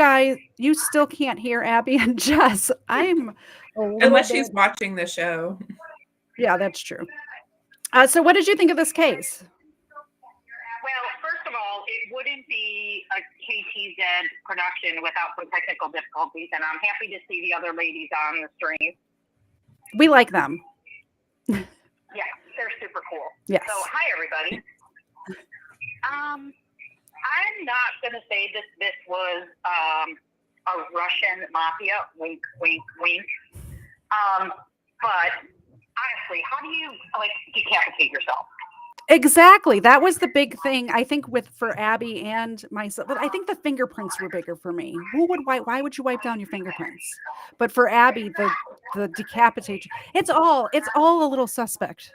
A: still can't hear Abby and Jess.
B: Unless she's watching the show.
A: Yeah, that's true. So what did you think of this case?
O: Well, first of all, it wouldn't be a KTZ production without some technical difficulties, and I'm happy to see the other ladies on the stream.
A: We like them.
O: Yeah, they're super cool.
A: Yes.
O: So, hi, everybody. I'm not going to say this was a Russian mafia, wink, wink, wink. But honestly, how do you decapitate yourself?
A: Exactly. That was the big thing, I think, for Abby and myself. But I think the fingerprints were bigger for me. Why would you wipe down your fingerprints? But for Abby, the decapitation, it's all a little suspect.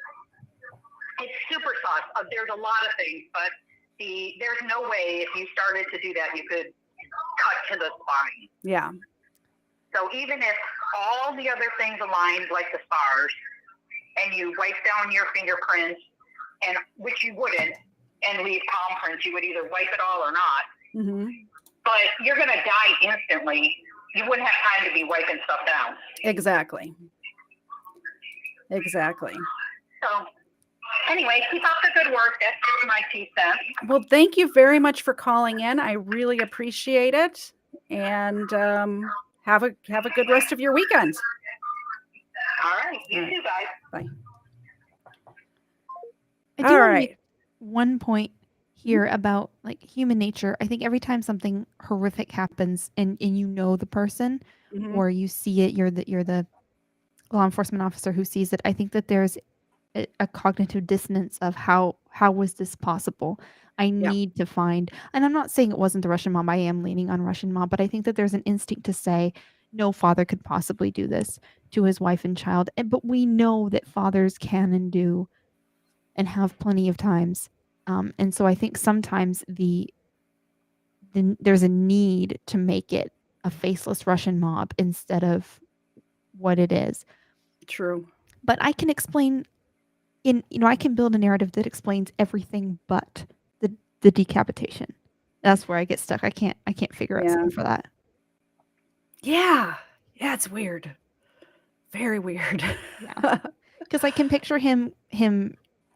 O: It's super sus. There's a lot of things, but there's no way if you started to do that, you could cut to the spine.
A: Yeah.
O: So even if all the other things aligned like the stars, and you wipe down your fingerprints, and which you wouldn't, and leave palm prints, you would either wipe it all or not.
A: Mm-hmm.
O: But you're going to die instantly. You wouldn't have time to be wiping stuff down.
A: Exactly.
O: So anyway, keep up the good work. That's just my 2 cents.
A: Well, thank you very much for calling in. I really appreciate it. And have a good rest of your weekend.
O: All right. You too, guys.
A: Bye.
C: I do want to make one point here about human nature. I think every time something horrific happens and you know the person or you see it, you're the law enforcement officer who sees it. I think that there's a cognitive dissonance of how was this possible? I need to find, and I'm not saying it wasn't the Russian mob. I am leaning on Russian mob, but I think that there's an instinct to say no father could possibly do this to his wife and child. But we know that fathers can and do and have plenty of times. And so I think sometimes there's a need to make it a faceless Russian mob instead of what it is.
A: True.
C: But I can explain I can build a narrative that explains everything but the decapitation. That's where I get stuck. I can't figure out something for that.
A: Yeah. Yeah, it's weird. Very weird.
C: Yeah. Because I can picture him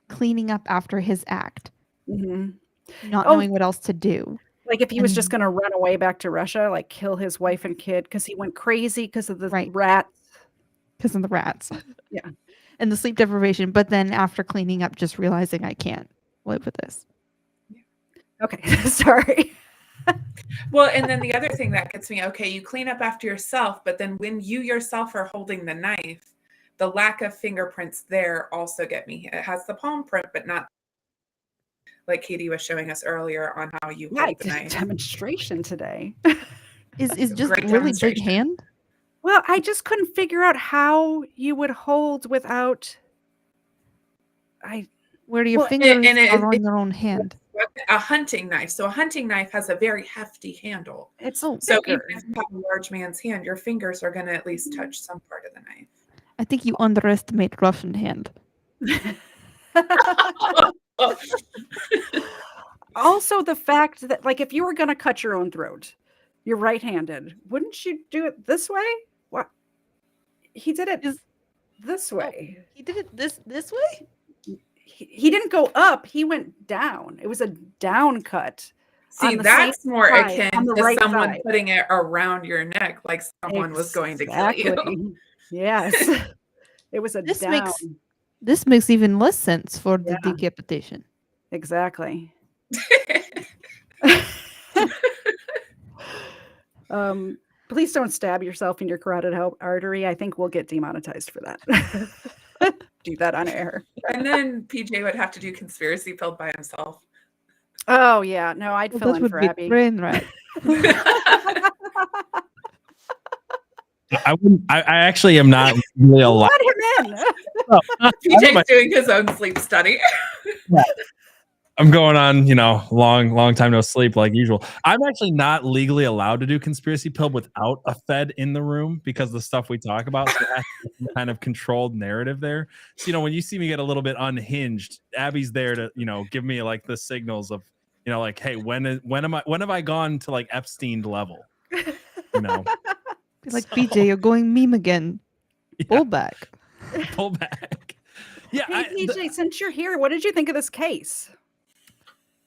C: cleaning up after his act.
A: Mm-hmm.
C: Not knowing what else to do.
A: Like if he was just going to run away back to Russia, like kill his wife and kid because he went crazy because of the rats.
C: Because of the rats.
A: Yeah.
C: And the sleep deprivation. But then after cleaning up, just realizing I can't live with this.
A: Okay. Sorry.
B: Well, and then the other thing that gets me, okay, you clean up after yourself, but then when you yourself are holding the knife, the lack of fingerprints there also get me. It has the palm print, but not like Katie was showing us earlier on how you hold the knife.
A: Demonstration today.
C: Is just really big hand?
A: Well, I just couldn't figure out how you would hold without.
C: Where do your fingers are on your own hand?
B: A hunting knife. So a hunting knife has a very hefty handle.
A: So
B: even if you have a large man's hand, your fingers are going to at least touch some part of the knife.
C: I think you underestimate Russian hand.
A: Also, the fact that, like, if you were going to cut your own throat, you're right-handed, wouldn't you do it this way? What? He did it this way.
C: He did it this way?
A: He didn't go up. He went down. It was a down cut.
B: See,
A: on the
B: that's
A: same
B: more
A: side,
B: akin
A: on the
B: to
A: right
B: someone
A: side.
B: putting it around your neck, like someone was going to kill you.
A: Exactly. Yes. It was a
C: This
A: down.
C: makes even less sense for the
A: Yeah.
C: decapitation.
A: Exactly. Please don't stab yourself in your carotid artery. I think we'll get demonetized for that. Do that on air.
B: And then PJ would have to do conspiracy pilled by himself.
A: Oh yeah, no, I'd
C: Well,
A: fill
C: that
A: in
C: would
A: for
C: be
A: Abby.
C: brain right.
D: I actually am not really allowed.
A: Let him in.
B: PJ's doing his own sleep study.
D: I'm going on, long time no sleep like usual. I'm actually not legally allowed to do conspiracy pill without a Fed in the room because of the stuff we talk about. So it has to be some kind of controlled narrative there. So, when you see me get a little bit unhinged, Abby's there to, give me like the signals of, like, hey, when have I gone to like Epstein level?
C: Like, BJ, you're going meme again. Pull back.
D: Pull back. Yeah.
A: Hey, PJ, since you're here, what did you think of this case?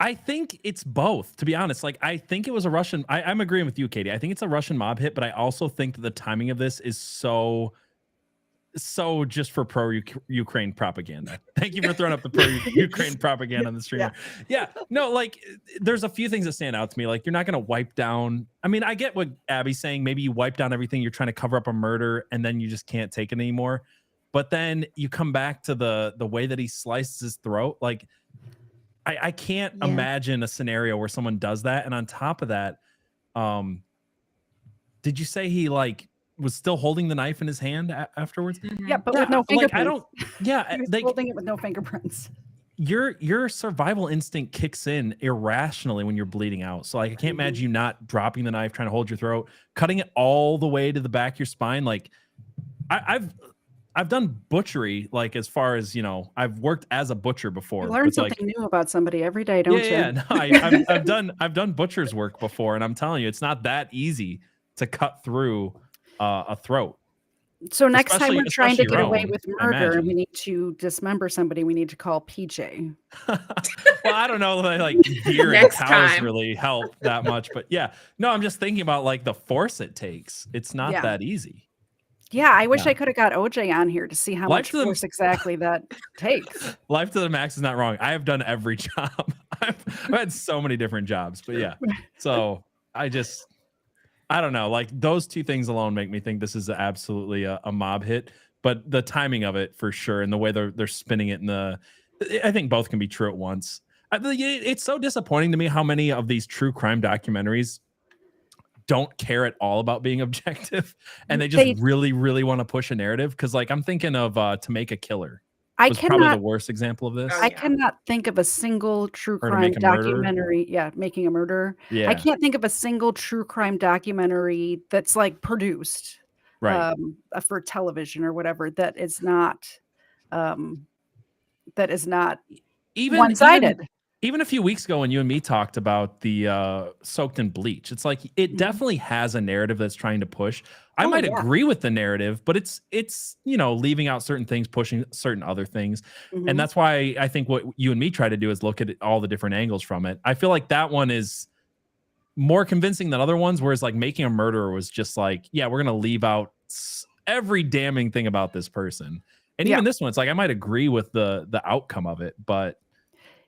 D: I think it's both, to be honest. Like, I think it was a Russian. I'm agreeing with you, Katie. I think it's a Russian mob hit, but I also think that the timing of this is so just for pro-Ukraine propaganda. Thank you for throwing up the pro-Ukraine propaganda on the stream. Yeah. No, like, there's a few things that stand out to me. Like, you're not going to wipe down. I mean, I get what Abby's saying. Maybe you wipe down everything. You're trying to cover up a murder, and then you just can't take it anymore. But then you come back to the way that he slices his throat. Like, I can't imagine a scenario where someone does that. And on top of that, did you say he like was still holding the knife in his hand afterwards?
A: Yeah, but with no fingerprints.
D: Like, I don't. Yeah,
A: he was holding it with no fingerprints.
D: Your survival instinct kicks in irrationally when you're bleeding out. So like, I can't imagine you not dropping the knife, trying to hold your throat, cutting it all the way to the back of your spine. Like, I've done butchery, like, as far as, I've worked as a butcher before.
A: You learn something new about somebody every day, don't you?
D: Yeah. No, I've done butcher's work before, and I'm telling you, it's not that easy to cut through a throat.
A: So next time we're trying to get away with murder and we need to dismember somebody, we need to call PJ.
D: Well, I don't know, like deer and cows really help that much, but yeah. No, I'm just thinking about like the force it takes. It's not that easy.
A: Yeah, I wish I could have got OJ on here to see how much force exactly that takes.
D: Life to the max is not wrong. I have done every job. I've had so many different jobs, but yeah. So I don't know. Like, those two things alone make me think this is absolutely a mob hit. But the timing of it, for sure, and the way they're spinning it, I think both can be true at once. It's so disappointing to me how many of these true crime documentaries don't care at all about being objective, and they just really, really want to push a narrative. Because, like, I'm thinking of To Make a Killer. Probably the worst example of this.
A: I cannot think of a single true crime documentary. Yeah, Making a Murder.
D: Yeah.
A: I can't think of a single true crime documentary that's like produced for television or whatever that is not one-sided.
D: Even a few weeks ago when you and me talked about the Soaked in Bleach, it's like it definitely has a narrative that's trying to push. I might agree with the narrative, but it's leaving out certain things, pushing certain other things. And that's why I think what you and me try to do is look at all the different angles from it. I feel like that one is more convincing than other ones, whereas like Making a Murderer was just like, yeah, we're going to leave out every damning thing about this person. And even this one, it's like I might agree with the outcome of it, but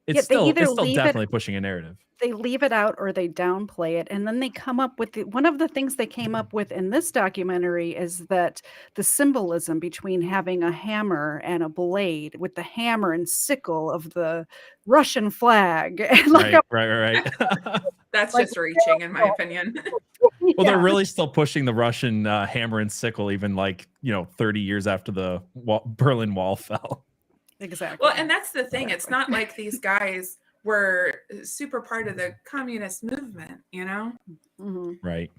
D: it's still definitely pushing a narrative.
A: They leave it out or they downplay it. And then they come up with one of the things they came up with in this documentary is that the symbolism between having a hammer and a blade, with the hammer and sickle of the Russian flag. And
D: Right.
B: That's just reaching, in my opinion.
D: Well, they're really still pushing the Russian hammer and sickle, even 30 years after the Berlin Wall fell.
A: Exactly.
B: Well, and that's the thing. It's not like these guys were super part of the communist movement,
D: Right.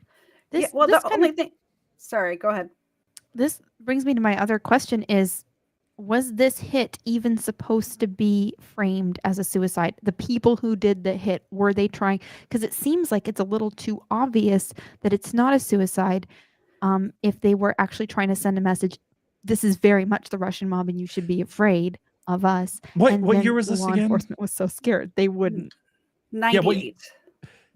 A: The only thing. Sorry, go ahead.
C: This brings me to my other question: is was this hit even supposed to be framed as a suicide? The people who did the hit, were they trying? Because it seems like it's a little too obvious that it's not a suicide. If they were actually trying to send a message, this is very much the Russian mob, and you should be afraid of us.
D: What
C: And then
D: year was this
C: law
D: again?
C: enforcement was so scared they wouldn't.
A: 98.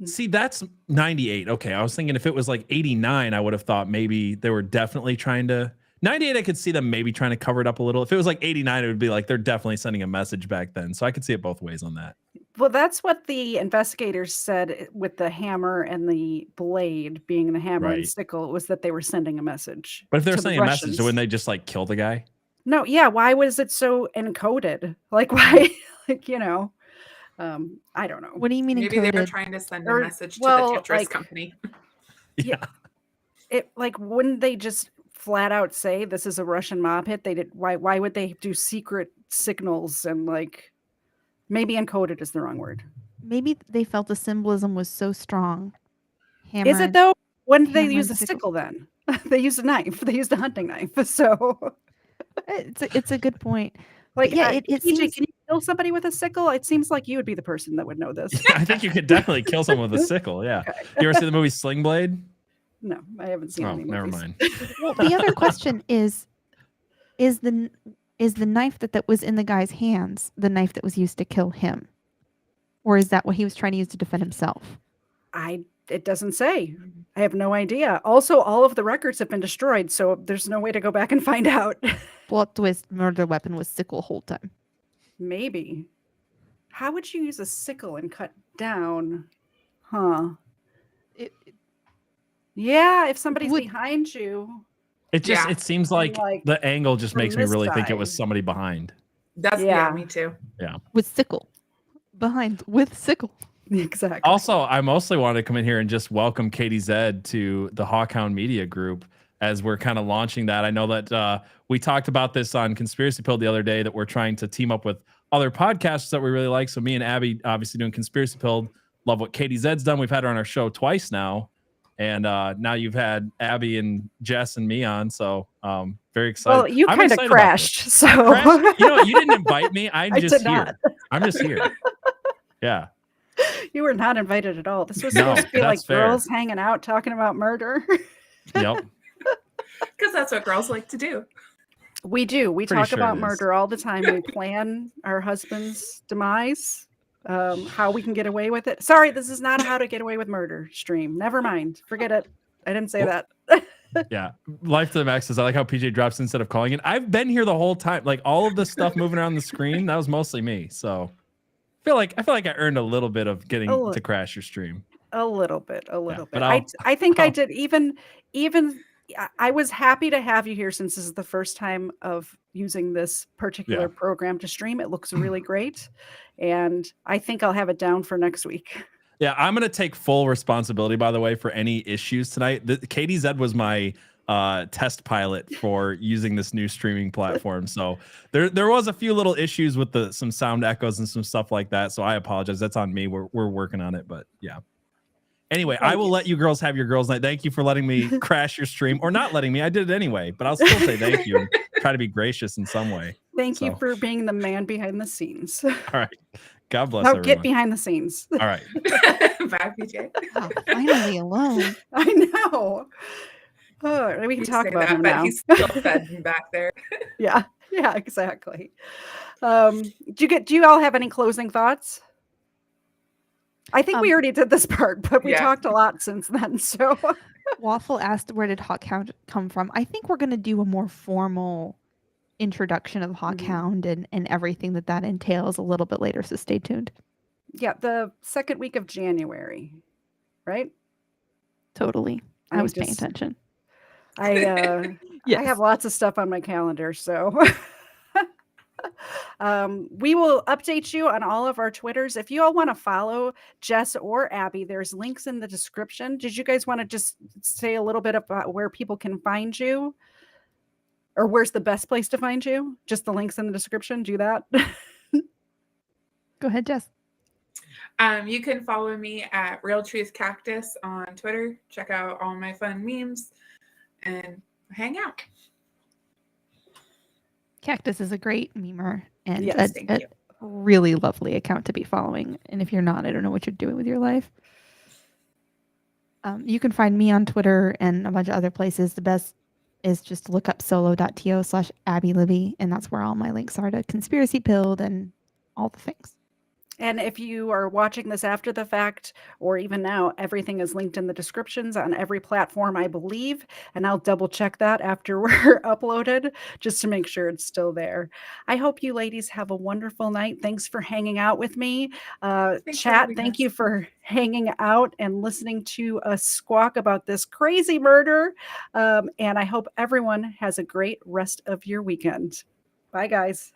D: See, that's 98. Okay, I was thinking if it was like 89, I would have thought maybe they were definitely trying to. 98, I could see them maybe trying to cover it up a little. If it was like 89, it would be like they're definitely sending a message back then. So I could see it both ways on that.
A: Well, that's what the investigators said with the hammer and the blade being the hammer and
D: Right.
A: sickle, was that they were sending a message.
D: But if they're
A: to the
D: sending a message,
A: Russians.
D: wouldn't they just like kill the guy?
A: No, yeah. Why was it so encoded? Like, why? Like, I don't know.
C: What do you mean
B: Maybe they were
C: encoded?
B: trying to send
A: Or-
B: a message to
A: well,
B: the Tetris
A: like-
B: company.
A: Yeah. It like wouldn't they just flat out say this is a Russian mob hit? They did. Why would they do secret signals and like maybe encoded is the wrong word.
C: Maybe they felt the symbolism was so strong. Hammer
A: Is it
C: and-
A: though? When did they
C: hammer
A: use
C: and
A: a sickle then? They used a knife. They used a hunting knife. So
C: It's a good point.
A: like
C: But yeah, it
A: TJ,
C: seems
A: can you kill somebody with a sickle? It seems like you would be the person that would know this.
D: I think you could definitely kill someone with a sickle. Yeah. You ever see the movie Sling Blade?
A: No, I haven't seen
D: Oh,
A: any
D: never
A: movies.
D: mind.
C: well, the other question is the knife that was in the guy's hands the knife that was used to kill him, or is that what he was trying to use to defend himself?
A: It doesn't say. I have no idea. Also, all of the records have been destroyed, so there's no way to go back and find out.
C: Plot twist: murder weapon was sickle whole time.
A: Maybe. How would you use a sickle and cut down? Huh. Yeah, if somebody's behind you.
D: It just
B: Yeah.
D: it seems like,
A: Like,
D: the angle just
A: from
D: makes me
A: this
D: really think it was
A: side.
D: somebody behind.
B: That's
A: Yeah.
B: me too.
D: Yeah.
C: With sickle, behind with sickle.
A: Exactly.
D: Also, I mostly wanted to come in here and just welcome Katie Zed to the Hawkhound Media Group as we're kind of launching that. I know that we talked about this on Conspiracy Pilled the other day, that we're trying to team up with other podcasts that we really like. So me and Abby obviously doing Conspiracy Pilled. Love what Katie Zed's done. We've had her on our show twice now. And now you've had Abby and Jess and me on. So very excited.
A: Well, you
D: I'm
A: kind of
D: excited about
A: crashed.
D: this.
A: So
D: I crashed? You know, you didn't invite me. I'm
A: I
D: just
A: did
D: here.
A: not.
D: I'm just here. Yeah.
A: You were not invited at all. This was
D: No,
A: supposed to be like
D: that's fair.
A: girls hanging out talking about murder.
D: Yep.
B: Because that's what girls like to do.
A: We do. We
D: Pretty
A: talk
D: sure
A: about
D: it is.
A: murder all the time. We plan our husband's demise, how we can get away with it. Sorry, this is not a how to get away with murder stream. Never mind. Forget it. I didn't say that.
D: Yeah. Life to the max is I like how PJ drops instead of calling it. I've been here the whole time. Like all of the stuff moving around the screen, that was mostly me. So I feel like I earned a little bit of getting
A: Oh.
D: to crash your stream.
A: A little bit.
D: but
A: But
D: I'll-
A: I think I did even I was happy to have you here since this is the first time of using this particular
D: Yeah.
A: program to stream. It looks really great. And I think I'll have it down for next week.
D: Yeah, I'm gonna take full responsibility, by the way, for any issues tonight. Katie Zed was my test pilot for using this new streaming platform. So there was a few little issues with some sound echoes and some stuff like that. So I apologize. That's on me. We're working on it, but yeah. Anyway, I will let you girls have your girls' night. Thank you for letting me crash your stream, or not letting me. I did it anyway, but I'll still say thank you and try to be gracious in some way.
A: Thank you
D: So,
A: for being the man behind the scenes.
D: all right. God bless
A: Now
D: everyone.
A: get behind the scenes.
D: All right.
B: Bye, PJ.
C: Oh, finally alone.
A: I know. Oh, we can
B: You
A: talk
B: say
A: about
B: that,
A: him
B: but
A: now.
B: he's still fed back there.
A: Yeah, exactly. Do you all have any closing thoughts? I think we already did this part, but we
B: Yeah.
A: talked a lot since then. So
C: Waffle asked, where did Hawkhound come from? I think we're going to do a more formal introduction of Hawkhound and everything that entails a little bit later. So stay tuned.
A: yeah, the second week of January, right?
C: Totally. I was paying
A: just-
C: attention.
A: I
C: Yes.
A: I have lots of stuff on my calendar, so we will update you on all of our Twitters. If you all want to follow Jess or Abby, there's links in the description. Did you guys want to just say a little bit about where people can find you? Or where's the best place to find you? Just the links in the description. Do that.
C: Go ahead, Jess.
B: You can follow me at Real Truth Cactus on Twitter. Check out all my fun memes and hang out.
C: Cactus is a great memer and
A: Yes,
C: a really lovely account to be following. And if you're not, I don't know what you're doing with your life. You can find me on Twitter and a bunch of other places. The best is just look up solo.to/AbbyLibby, and that's where all my links are to Conspiracy Pilled and all the things.
A: And if you are watching this after the fact, or even now, everything is linked in the descriptions on every platform, I believe. And I'll double check that after we're uploaded, just to make sure it's still there. I hope you ladies have a wonderful night. Thanks for hanging out with me. Chat, thank you for hanging out and listening to us squawk about this crazy murder. And I hope everyone has a great rest of your weekend. Bye, guys.